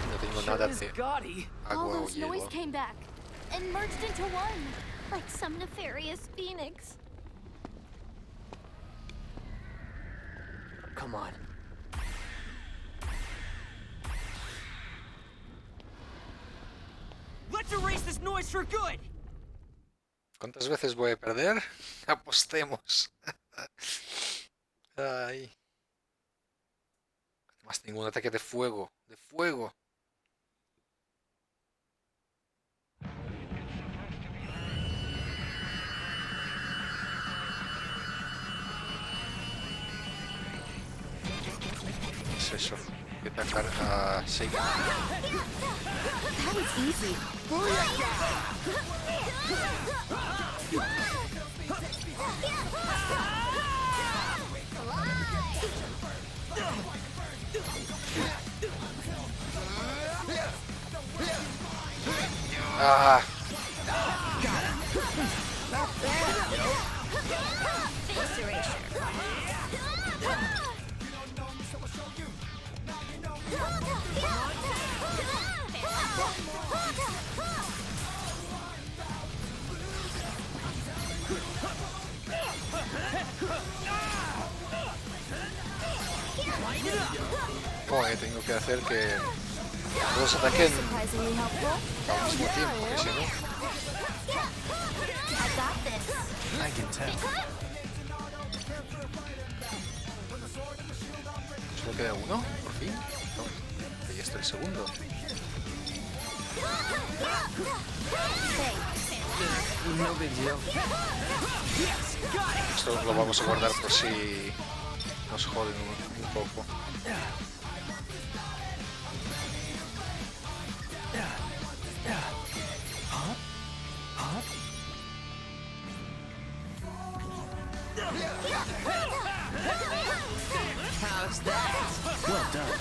No tengo nada de agua All o those noise hielo. came back and merged into one, like some nefarious phoenix. Come on. Let's erase this noise for good. ¿Cuántas veces voy a perder? Apostemos. Ay. Además tengo un ataque de fuego. De fuego. ¿Qué es eso? Voy a atacar a Seika. That was easy. Ah. Joder, tengo que hacer que todos ataquen al mismo tiempo, porque si no... I can tell. ¿Solo queda uno? ¿Por fin? No. Ahí está el segundo. No big deal. Esto lo vamos a guardar por si nos joden un poco. How's that? Well done.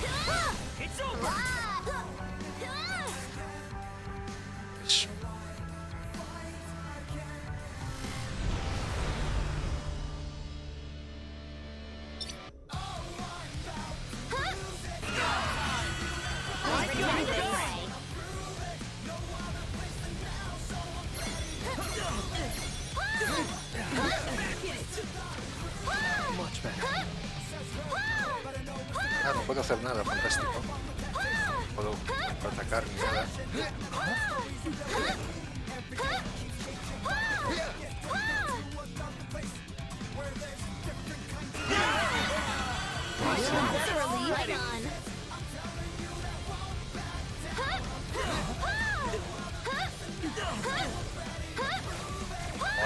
It's over. Much better. Ah, no puedo hacer nada, fantástico. No puedo atacar ni nada.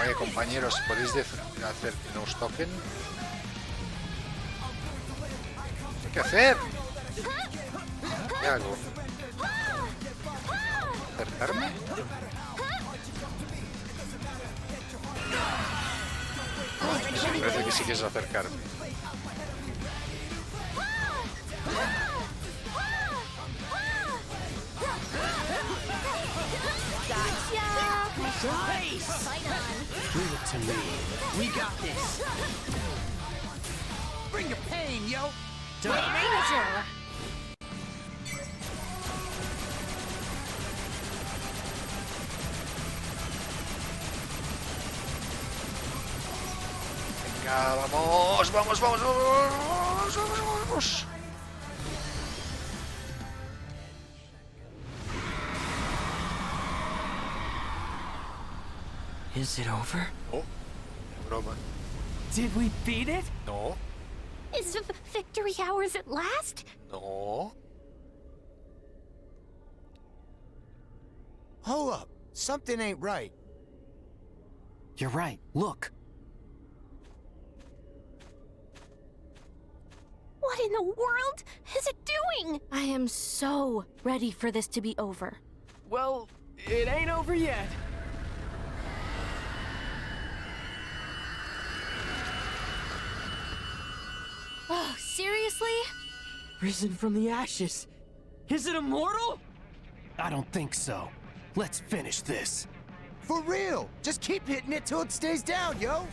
Oye, compañeros, ¿podéis hacer que nos toquen? ¿Qué hacer? ¿Qué hago? ¿Acercarme? Me parece que sí que es acercarme. Nice! Leave it to me. We got this. Bring your pain, yo. Manager! Venga, vamos, vamos, vamos, vamos, vamos, vamos. Is it over? Oh, broma. Did we beat it? No, Is victory ours at last? no. Hold up. Something ain't right. You're right. Look. What in the world is it doing? I am so ready for this to be over. Well, it ain't over yet. Oh, seriously? Risen from the ashes. Is it immortal? I don't think so. Let's finish this. For real. Just keep hitting it till it stays down, yo.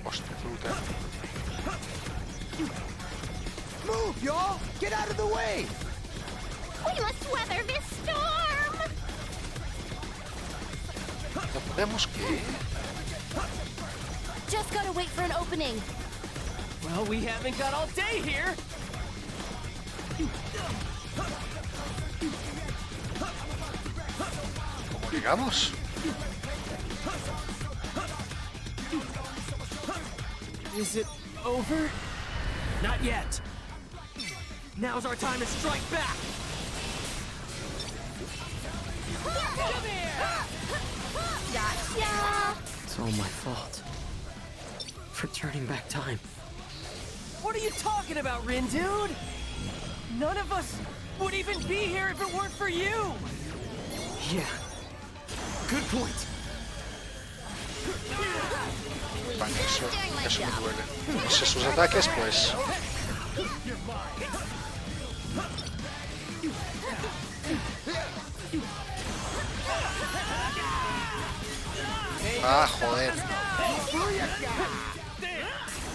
Hostia fruta. Move, y'all. Get out of the way. We must weather this storm! No podemos que. Just gotta wait for an opening. Well, we haven't got all day here. ¿Cómo llegamos? Is it over? Not yet. Now's our time to strike back. Gotcha! It's all my fault. For turning back time. What are you talking about, Rin, dude? None of us would even be here if it weren't for you. Yeah. Good point. Vale, eso me duele. No sé sus ataques, pues. Ah, joder.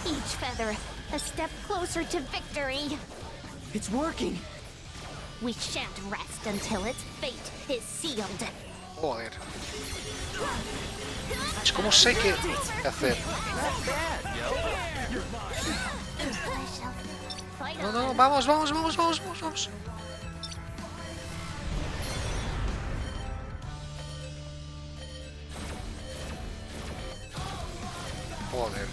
Each feather, a step closer to victory. It's working. We shan't rest until its fate is sealed. Joder. Es como sé qué hacer. No, no, vamos, vamos, vamos, vamos, vamos, vamos. Joder.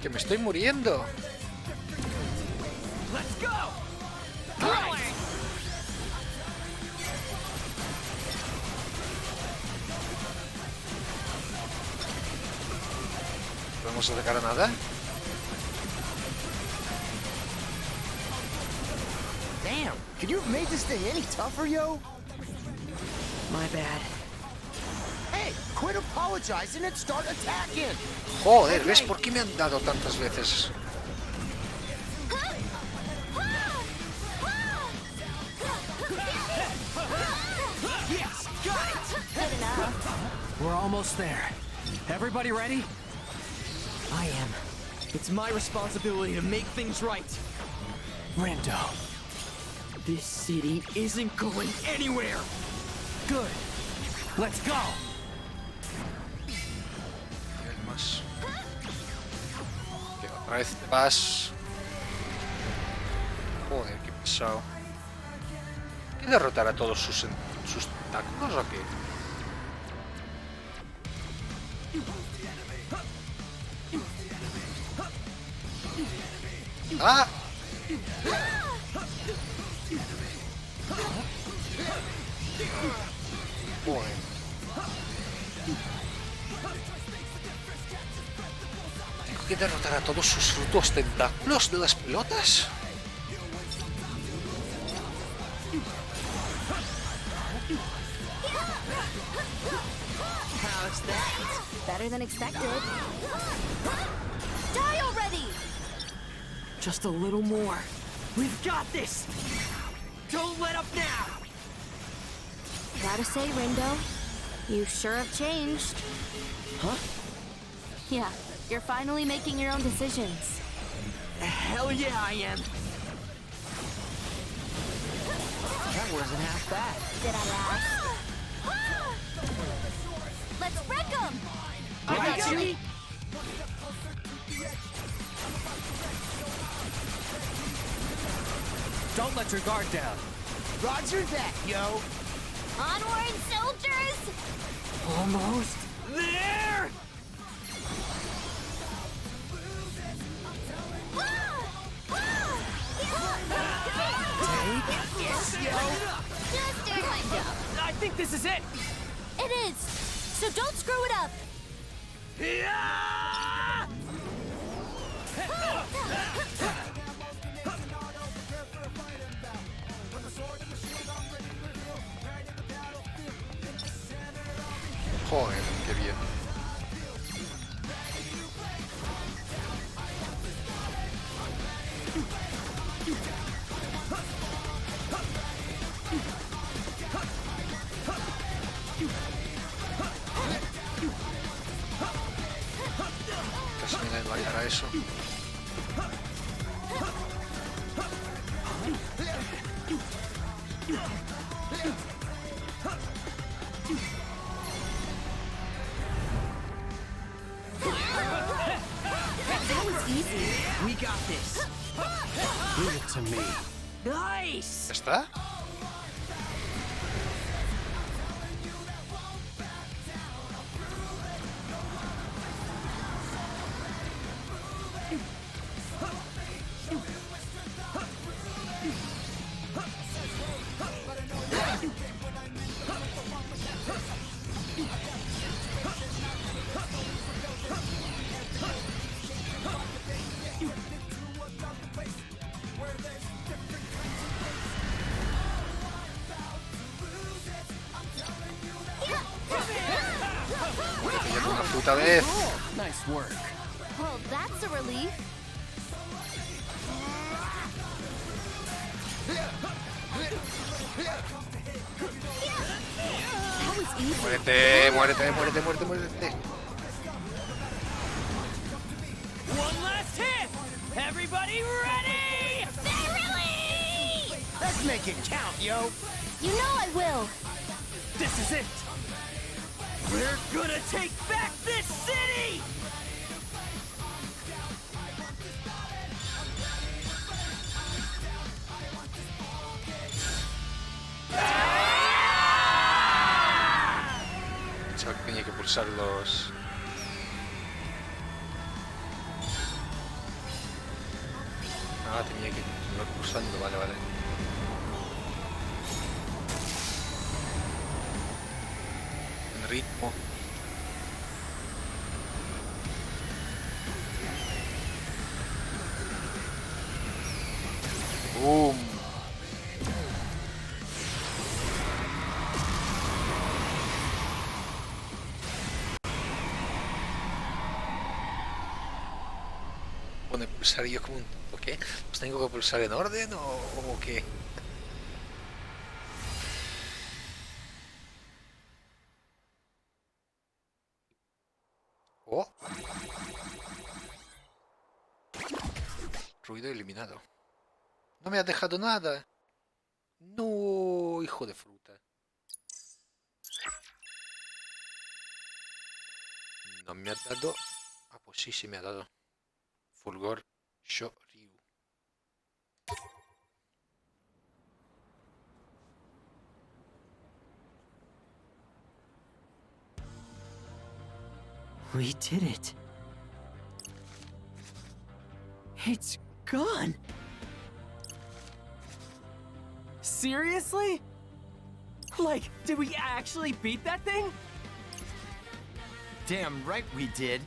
Que me estoy muriendo. Let's go. ¿Podemos atacar a nada? Damn. Could you have made this thing any tougher, yo? My bad. Hey, quit apologizing and start attacking. Joder, ¿ves por qué me han dado tantas veces? Yes, got it. We're almost there. Everybody ready? I am. It's my responsibility to make things right. Rando. This city isn't going anywhere. Good. Let's go. Más. Que otra vez vas. Joder, qué pesado. ¿Hay que derrotar a todos sus tentáculos o qué? ¡Ah! Joder. que derrotar a todos sus frutos tentáculos de las pelotas. How's that? Better than expected. Die already! Just a little more. We've got this! Don't let up now! Gotta say, Rindo, you sure have changed. Huh? Yeah, you're finally making your own decisions. Hell yeah, I am! That wasn't half bad. Did I ask? Let's wreck him! I got you! Don't let your guard down. Roger that, yo! Onward, soldiers! Almost there! Yes, yo! Just doing my job. I think this is it! It is! So don't screw it up! Joder, qué bien. Casi me da en la cara eso. That was easy. We got this. Leave it to me. Nice! ¿Ya está? Una puta vez. Nice work. Well, that's a relief. That was easy. Muérete, muérete, muérete, muérete, muérete. One last hit! Everybody ready? Really? Let's make it count, yo! You know I will. This is it! We're gonna take back this city! Pensaba que tenía que pulsar los... Ah, tenía que continuar pulsando, vale, vale. En ritmo. ¡Boom! Pone pulsar y yo como un tonto, ¿qué? ¿Pues tengo que pulsar en orden o qué? Oh. Ruido eliminado. No me has dejado nada. No, hijo de fruta. No me has dado... Ah, pues sí, sí me ha dado. Fulgor Shoryu. We did it. It's gone. Seriously? Like, did we actually beat that thing? Damn right we did.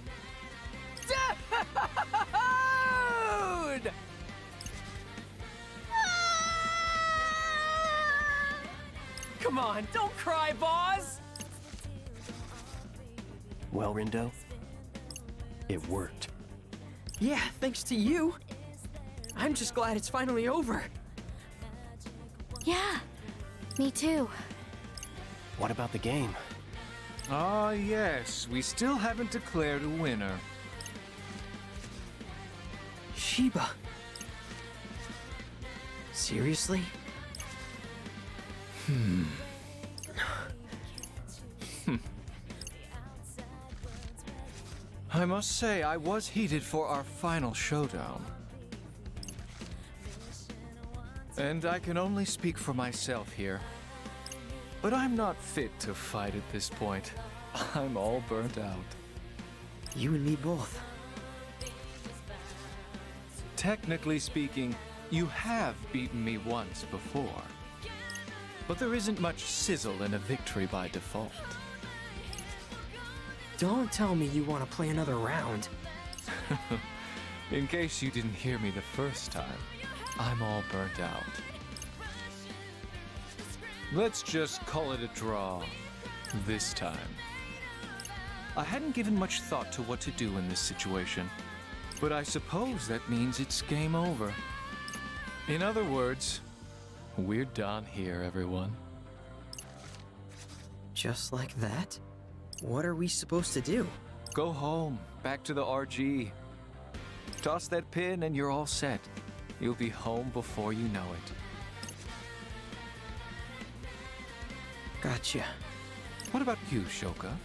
Come on, don't cry, boss! Well, Rindo, it worked. Yeah, thanks to you. I'm just glad it's finally over. Yeah, me too. What about the game? Ah, yes, we still haven't declared a winner. Sheba. Seriously? I must say, I was heated for our final showdown. And I can only speak for myself here. But I'm not fit to fight at this point. I'm all burnt out. You and me both. Technically speaking, you have beaten me once before. But there isn't much sizzle in a victory by default. Don't tell me you want to play another round. In case you didn't hear me the first time, I'm all burnt out. Let's just call it a draw. This time. I hadn't given much thought to what to do in this situation, but I suppose that means it's game over. In other words, we're done here, everyone. Just like that? What are we supposed to do? Go home, back to the RG. Toss that pin and you're all set. You'll be home before you know it. Gotcha. What about you, Shoka?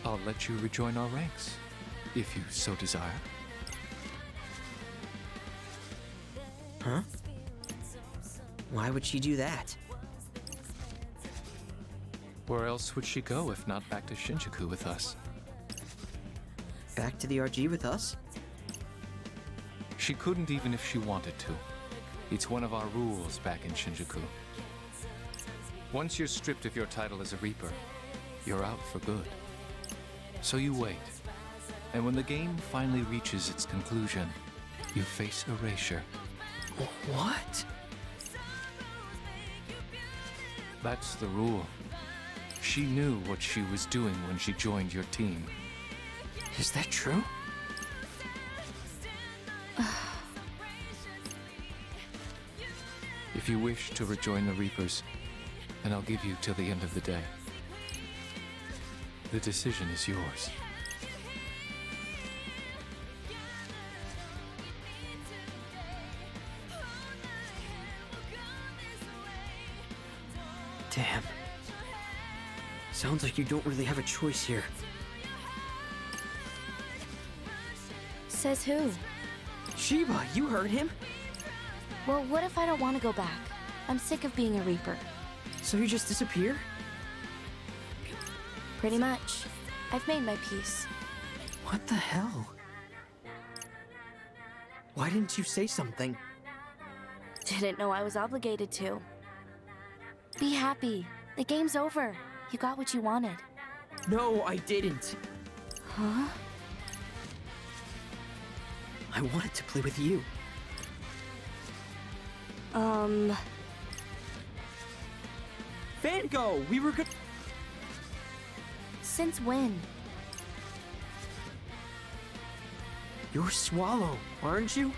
I'll let you rejoin our ranks, if you so desire. Huh? Why would she do that? Where else would she go if not back to Shinjuku with us? Back to the RG with us? She couldn't even if she wanted to. It's one of our rules back in Shinjuku. Once you're stripped of your title as a Reaper, you're out for good. So you wait. And when the game finally reaches its conclusion, you face erasure. What? That's the rule. She knew what she was doing when she joined your team. Is that true? If you wish to rejoin the Reapers, then I'll give you till the end of the day. The decision is yours. Damn. Sounds like you don't really have a choice here. Says who? Sheba, you heard him? Well, what if I don't want to go back? I'm sick of being a Reaper. So you just disappear? Pretty much. I've made my peace. What the hell? Why didn't you say something? Didn't know I was obligated to. Be happy. The game's over. You got what you wanted. No, I didn't. Huh? I wanted to play with you. Vango, we were good. Since when? You're Swallow, aren't you?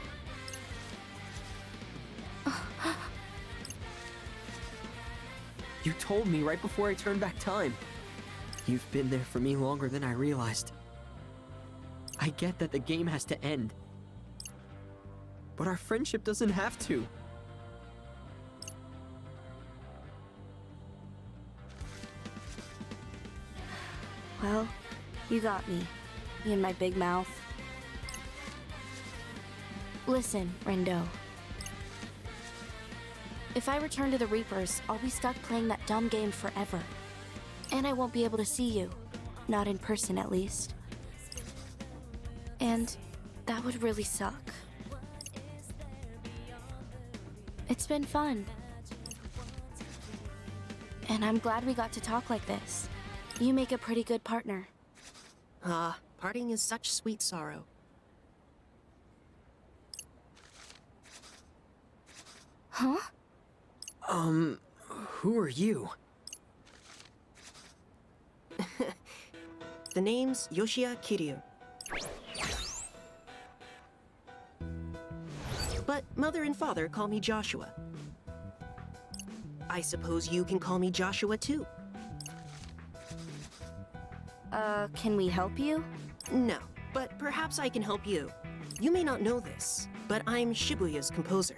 You told me right before I turned back time. You've been there for me longer than I realized. I get that the game has to end. But our friendship doesn't have to. Well, you got me. Me and my big mouth. Listen, Rindo. If I return to the Reapers, I'll be stuck playing that dumb game forever. And I won't be able to see you. Not in person, at least. And that would really suck. It's been fun. And I'm glad we got to talk like this. You make a pretty good partner. Parting is such sweet sorrow. Huh? Who are you? The name's Yoshia Kiryu. But mother and father call me Joshua. I suppose you can call me Joshua too. Can we help you? No, but perhaps I can help you. You may not know this, but I'm Shibuya's composer.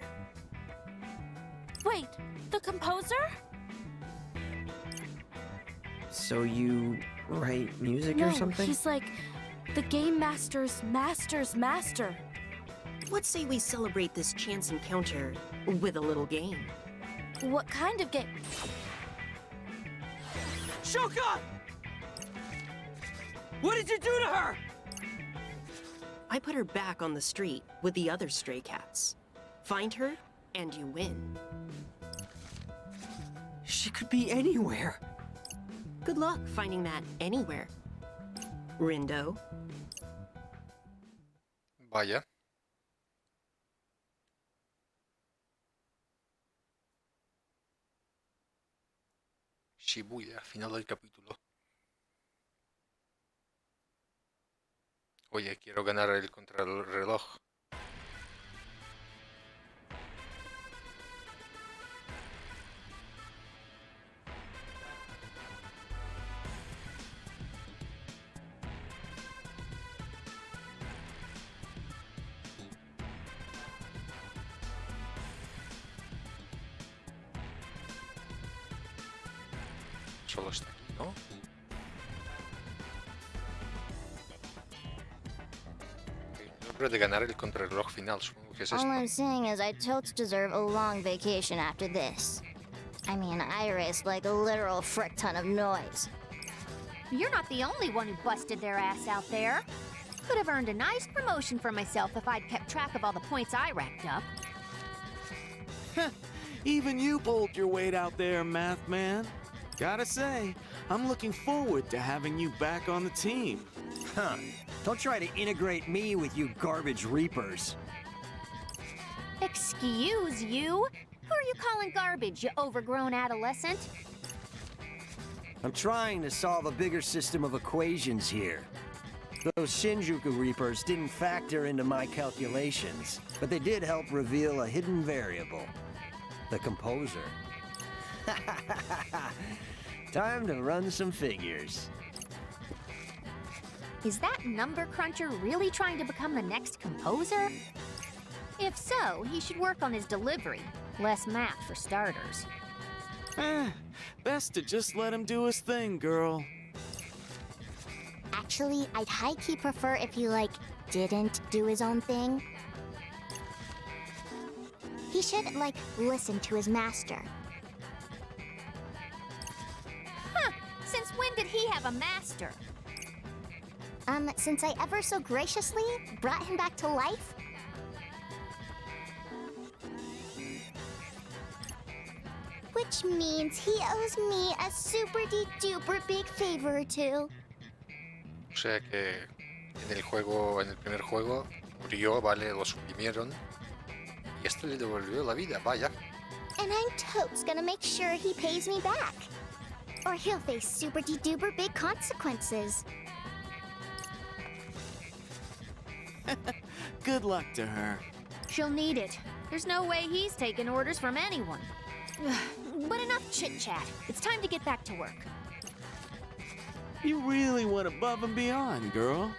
Wait, the composer? So you write music No, or something? he's like the Game Master's master's master. Let's say we celebrate this chance encounter with a little game. What kind of game? Shoka! What did you do to her? I put her back on the street with the other stray cats. Find her, and you win. She could be anywhere. Good luck finding that anywhere. Rindo. Vaya. Shibuya, final del capítulo. Oye, quiero ganar el contrarreloj. Solo está aquí, ¿no? De ganar el contrarreloj final, supongo que es All esto. I'm saying is I totes deserve a long vacation after this. I mean, I raced like a literal frick ton of noise. You're not the only one who busted their ass out there. Could have earned a nice promotion for myself if I'd kept track of all the points I racked up. Even you pulled your weight out there, Math Man. Gotta say, I'm looking forward to having you back on the team. Huh. Don't try to integrate me with you garbage reapers. Excuse you? Who are you calling garbage, you overgrown adolescent? I'm trying to solve a bigger system of equations here. Those Shinjuku Reapers didn't factor into my calculations, but they did help reveal a hidden variable. The composer. Time to run some figures. Is that number cruncher really trying to become the next composer? If so, he should work on his delivery. Less math for starters. Best to just let him do his thing, girl. Actually, I'd high-key prefer if he, like, didn't do his own thing. He should, like, listen to his master. Huh! Since when did he have a master? Since I ever so graciously brought him back to life. Which means he owes me a super-de-duper big favor or two. O sea que en el juego, en el primer juego, murió, vale, lo suprimieron. Y esto le devolvió la vida, vaya. And I'm totes gonna make sure he pays me back. Or he'll face super-de-duper big consequences. Good luck to her. She'll need it. There's no way he's taking orders from anyone. But enough chit-chat. It's time to get back to work. You really went above and beyond, girl.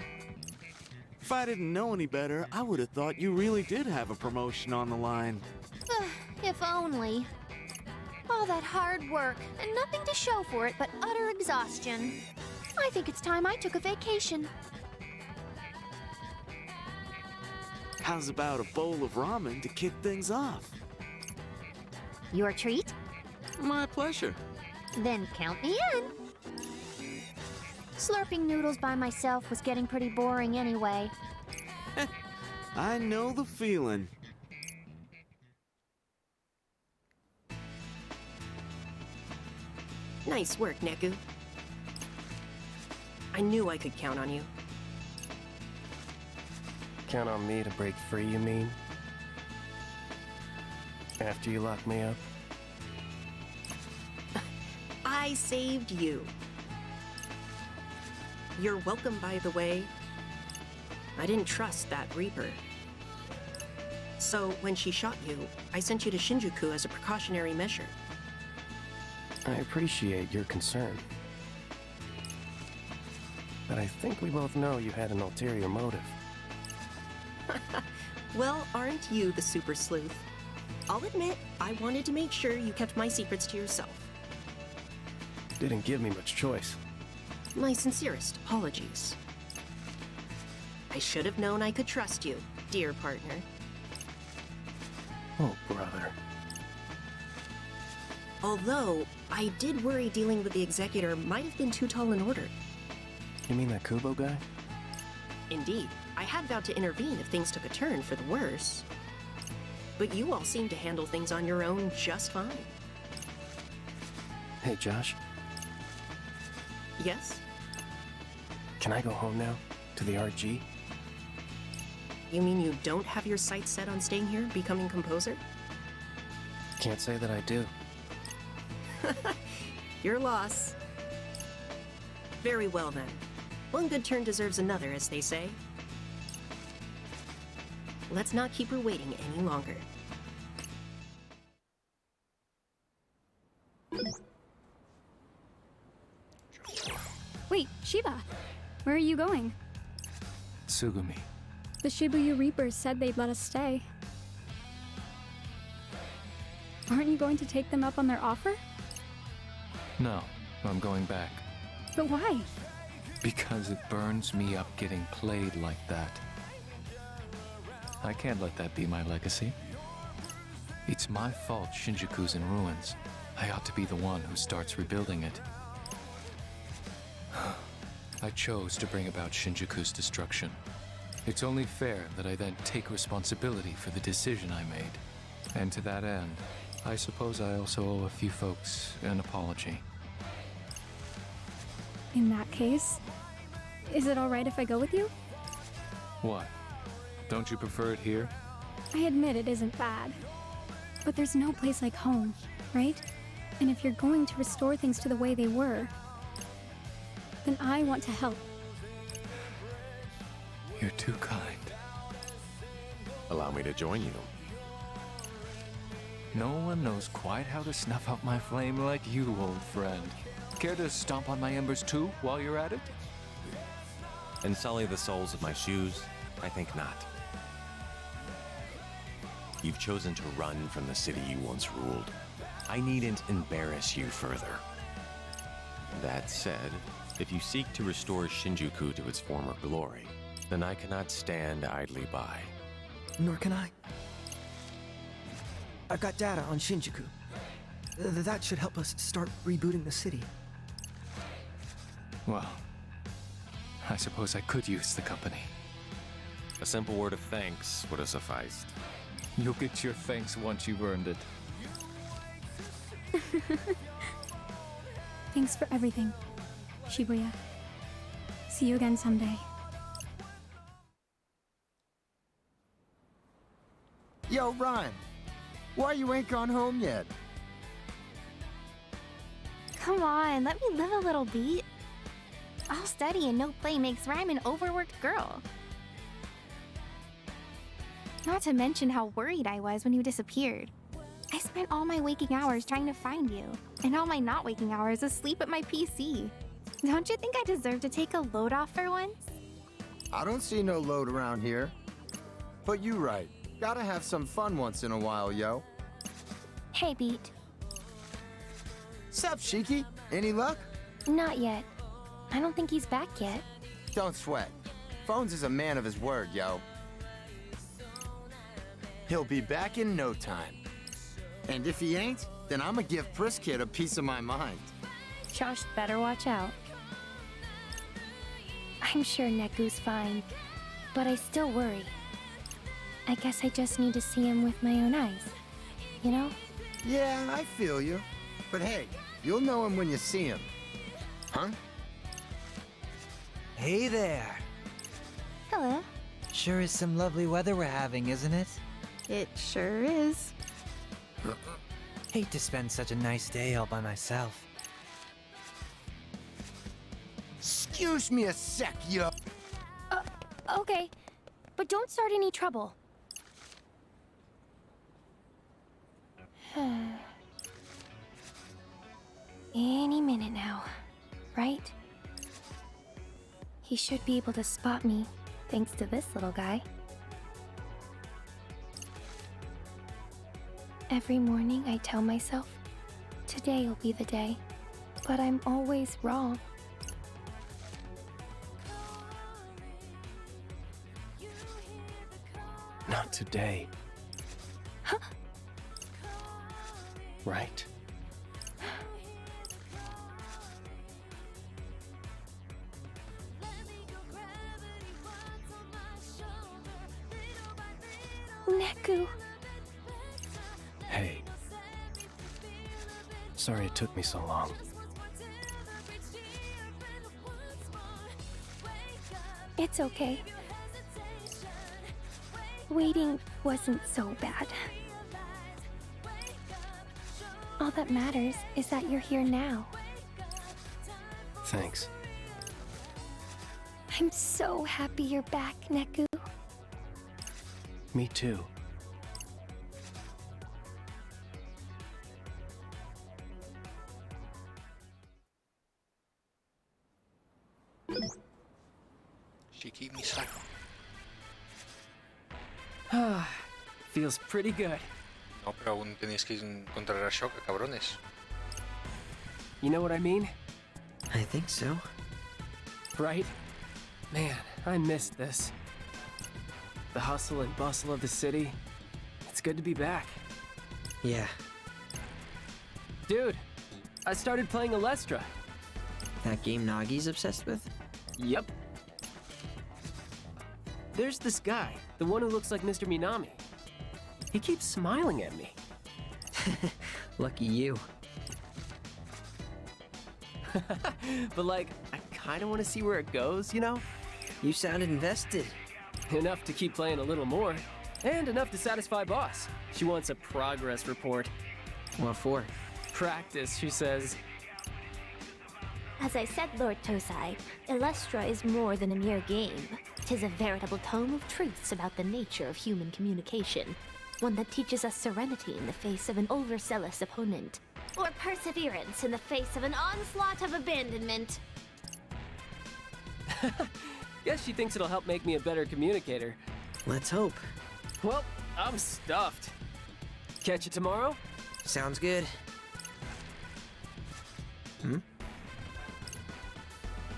If I didn't know any better, I would have thought you really did have a promotion on the line. If only. All that hard work, and nothing to show for it but utter exhaustion. I think it's time I took a vacation. How's about a bowl of ramen to kick things off? Your treat? My pleasure. Then count me in. Slurping noodles by myself was getting pretty boring anyway. I know the feeling. Nice work, Neku. I knew I could count on you. Count on me to break free, you mean? After you locked me up? I saved you. You're welcome, by the way. I didn't trust that Reaper. So when she shot you, I sent you to Shinjuku as a precautionary measure. I appreciate your concern. But I think we both know you had an ulterior motive. Well, aren't you the super sleuth? I'll admit, I wanted to make sure you kept my secrets to yourself. Didn't give me much choice. My sincerest apologies. I should have known I could trust you, dear partner. Oh, brother. Although, I did worry dealing with the Executor might have been too tall an order. You mean that Kubo guy? Indeed, I had vowed to intervene if things took a turn for the worse. But you all seem to handle things on your own just fine. Hey, Josh. Yes? Can I go home now? To the RG? You mean you don't have your sights set on staying here, becoming composer? Can't say that I do. Your loss. Very well then. One good turn deserves another, as they say. Let's not keep her waiting any longer. Wait, Shiba, where are you going? Tsugumi. The Shibuya Reapers said they'd let us stay. Aren't you going to take them up on their offer? No, I'm going back. But why? Because it burns me up getting played like that. I can't let that be my legacy. It's my fault Shinjuku's in ruins. I ought to be the one who starts rebuilding it. I chose to bring about Shinjuku's destruction. It's only fair that I then take responsibility for the decision I made. And to that end, I suppose I also owe a few folks an apology. In that case, is it alright if I go with you? What? Don't you prefer it here? I admit it isn't bad. But there's no place like home, right? And if you're going to restore things to the way they were, then I want to help. You're too kind. Allow me to join you. No one knows quite how to snuff out my flame like you, old friend. Care to stomp on my embers too, while you're at it? And sully the soles of my shoes? I think not. You've chosen to run from the city you once ruled. I needn't embarrass you further. That said, if you seek to restore Shinjuku to its former glory, then I cannot stand idly by. Nor can I. I've got data on Shinjuku. That should help us start rebooting the city. Well, I suppose I could use the company. A simple word of thanks would have sufficed. You'll get your thanks once you've earned it. Thanks for everything, Shibuya. See you again someday. Yo, Ryan. Why you ain't gone home yet? Come on, let me live a little beat. All study and no play makes Rhyme an overworked girl. Not to mention how worried I was when you disappeared. I spent all my waking hours trying to find you, and all my not waking hours asleep at my PC. Don't you think I deserve to take a load off for once? I don't see no load around here. But you right. Gotta have some fun once in a while, yo. Hey, Beat. Sup, Shiki? Any luck? Not yet. I don't think he's back yet. Don't sweat. Phones is a man of his word, yo. He'll be back in no time. And if he ain't, then I'ma give Priskid a piece of my mind. Josh better watch out. I'm sure Neku's fine, but I still worry. I guess I just need to see him with my own eyes, you know? Yeah, I feel you. But hey, you'll know him when you see him. Huh? Hey there. Hello. Sure is some lovely weather we're having, isn't it? It sure is. Hate to spend such a nice day all by myself. Excuse me a sec, yo. Okay, but don't start any trouble. Any minute now, right? He should be able to spot me, thanks to this little guy. Every morning I tell myself, today'll be the day, but I'm always wrong. Not today. Huh? Right? Neku. Hey. Sorry it took me so long. It's okay. Waiting wasn't so bad. All that matters is that you're here now. Thanks. I'm so happy you're back, Neku. Me too. Shiki Misako. Feels pretty good. No, pero aún tenéis que encontrar a Shoka, cabrones. You know what I mean? I think so. Right? Man, I missed this. The hustle and bustle of the city. It's good to be back. Yeah. Dude, I started playing Alestra. That game Nagi's obsessed with? Yep. There's this guy, the one who looks like Mr. Minami. He keeps smiling at me. Lucky you. But like, I kinda wanna see where it goes, you know? You sounded invested. Enough to keep playing a little more, and enough to satisfy Boss. She wants a progress report. What for? Practice, she says. As I said, Lord Tosai, Illustra is more than a mere game. 'Tis a veritable tome of truths about the nature of human communication. One that teaches us serenity in the face of an overzealous opponent, or perseverance in the face of an onslaught of abandonment. Guess she thinks it'll help make me a better communicator. Let's hope. Well, I'm stuffed. Catch you tomorrow? Sounds good.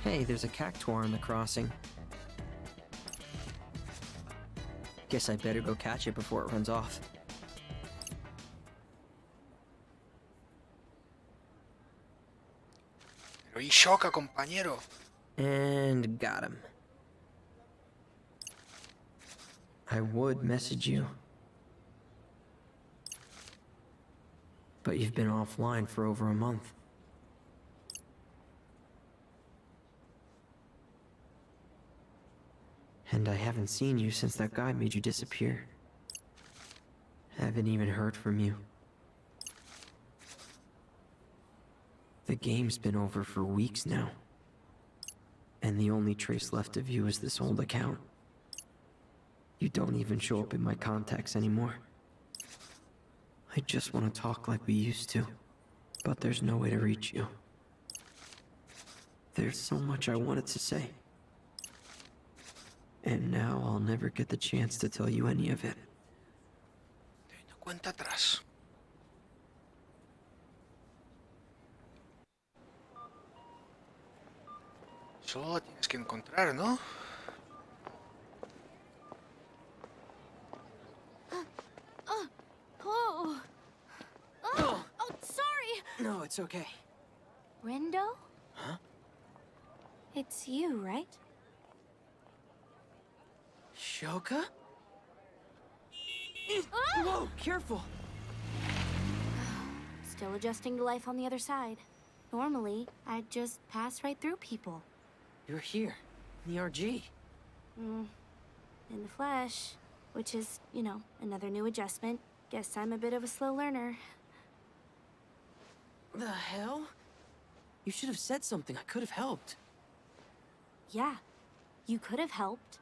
Hey, there's a cactuar on the crossing. Guess I better go catch it before it runs off. Pero y Shoka, compañero. And got him. I would message you. But you've been offline for over a month. And I haven't seen you since that guy made you disappear. Haven't even heard from you. The game's been over for weeks now. And the only trace left of you is this old account. You don't even show up in my contacts anymore. I just want to talk like we used to, but there's no way to reach you. There's so much I wanted to say. And now I'll never get the chance to tell you any of it. Teniendo cuenta atrás. Solo la tienes que encontrar, ¿no? Oh, sorry! No, it's okay. Rindo? Huh? It's you, right? Shoka? Whoa, careful! Still adjusting to life on the other side. Normally, I'd just pass right through people. You're here, in the RG. In the flesh, which is, you know, another new adjustment. Guess I'm a bit of a slow learner. The hell? You should have said something. I could have helped. Yeah, you could have helped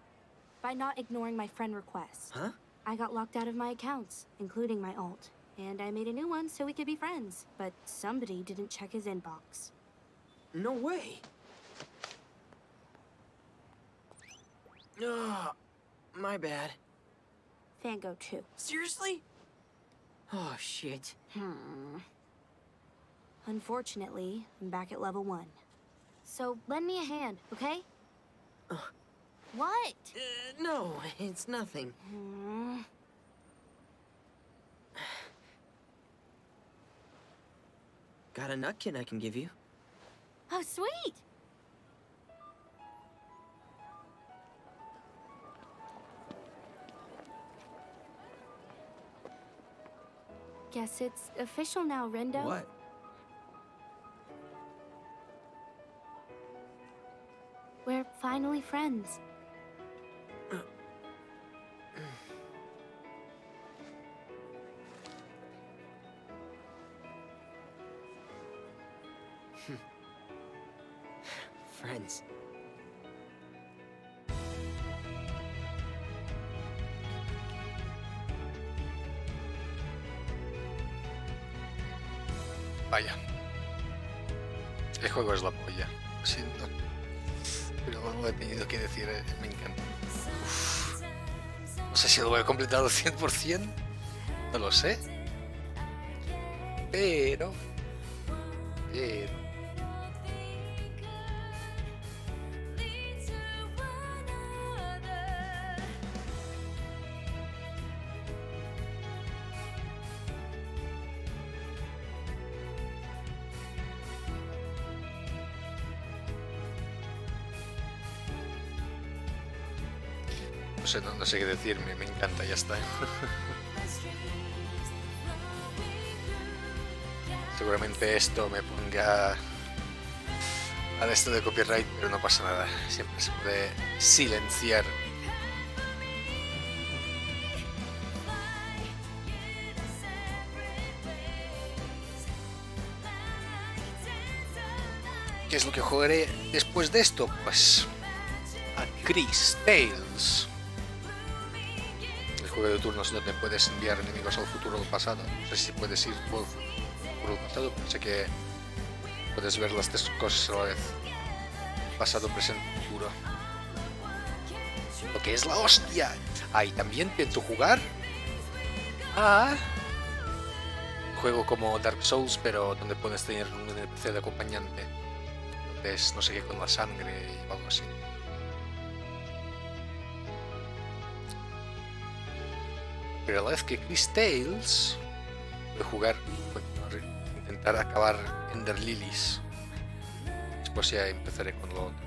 by not ignoring my friend requests. Huh? I got locked out of my accounts, including my alt, and I made a new one so we could be friends. But somebody didn't check his inbox. No way. Oh, my bad. Fango too. Seriously? Oh, shit. Unfortunately, I'm back at level 1. So lend me a hand, okay? What? No, it's nothing. Got a nutkin I can give you. Oh, sweet! Guess it's official now, Rendo. What? We're finally friends. Friends. Vaya. El juego es la polla. Lo siento. Pero lo he tenido que decir, me encanta. Uf. No sé si lo he completado 100%. No lo sé. Pero... No sé qué decirme, me encanta, ya está. Seguramente esto me ponga a esto de copyright, pero no pasa nada. Siempre se puede silenciar. ¿Qué es lo que jugaré después de esto? Pues a Chris Tales. El juego de turnos donde puedes enviar enemigos al futuro o al pasado. No sé si puedes ir por el pasado, pero sé que puedes ver las tres cosas a la vez. Pasado, presente, futuro. Lo que es la hostia. Ahí también pienso jugar a un juego como Dark Souls, pero donde puedes tener un NPC de acompañante. Entonces, no sé qué, con la sangre o algo así. Pero a la vez que Chris Tales, voy a jugar, intentar acabar Ender Lilies. Después ya empezaré con lo otro.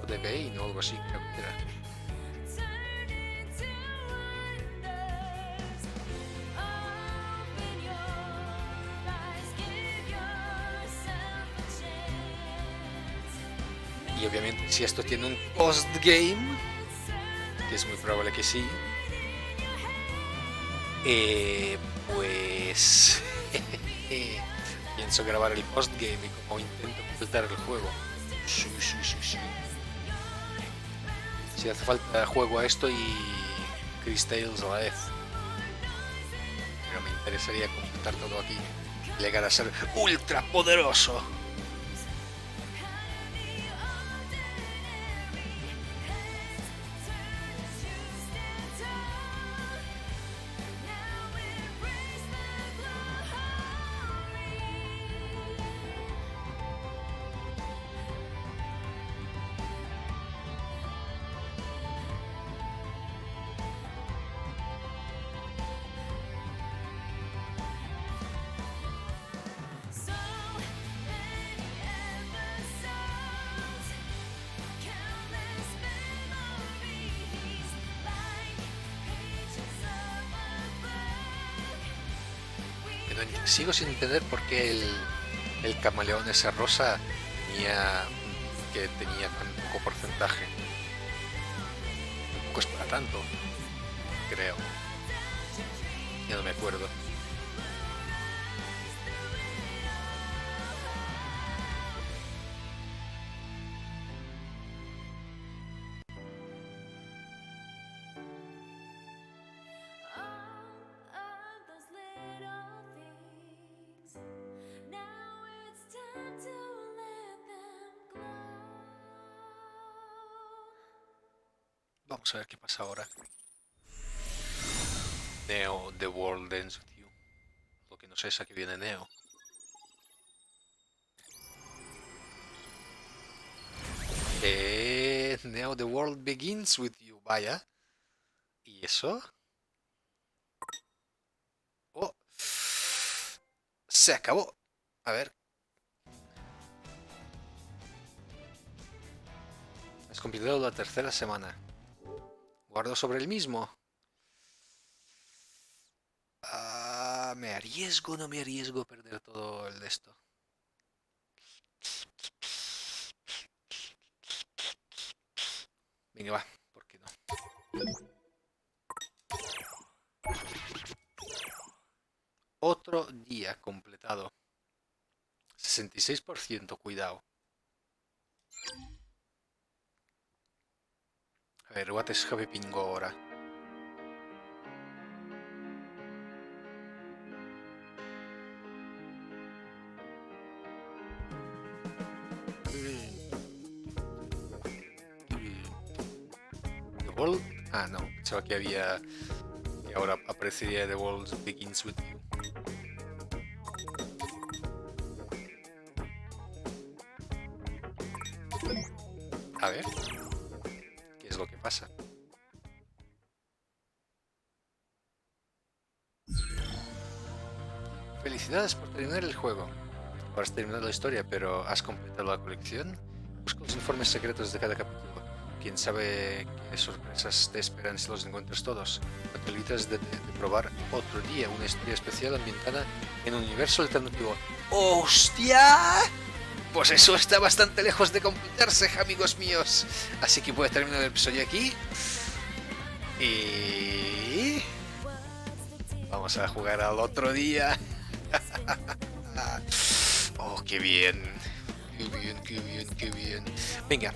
O de Bane o algo así, creo que era. Y obviamente si esto tiene un postgame, que es muy probable que sí, pues pienso grabar el postgame y como intento completar el juego. Sí. Si hace falta juego a esto y Chris Tales a la vez. Pero me interesaría completar todo aquí y llegar a ser ultra poderoso. Sigo sin entender por qué el camaleón ese rosa tenía tan poco porcentaje. tampoco es para tanto, creo. Ya no me acuerdo. Vamos a ver qué pasa ahora. Neo, The World Ends With You. Lo que no sé es a qué viene Neo. Neo, The World Begins With You. Vaya. ¿Y eso? Oh. Se acabó. A ver. Has completado la tercera semana. Guardo sobre el mismo. ¿Me arriesgo o no me arriesgo a perder todo el de esto? Venga, va, ¿por qué no? Otro día completado. 66%, cuidado. A ver, what is happening ahora? The World... Ah, no, pensaba que había... que ahora aparecería The World Begins With You. A ver... ¿qué es lo que pasa? Felicidades por terminar el juego. Ahora has terminado la historia, pero ¿has completado la colección? Busca los informes secretos de cada capítulo. Quién sabe qué sorpresas te esperan si los encuentras todos. No te olvides de probar otro día una historia especial ambientada en un universo alternativo. ¡Hostia! Pues eso está bastante lejos de completarse, amigos míos. Así que voy a terminar el episodio aquí. Y... vamos a jugar al otro día. Oh, qué bien. Qué bien, qué bien, qué bien. Venga,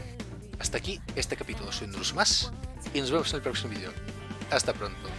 hasta aquí este capítulo. Soy Nurus Más y nos vemos en el próximo vídeo. Hasta pronto.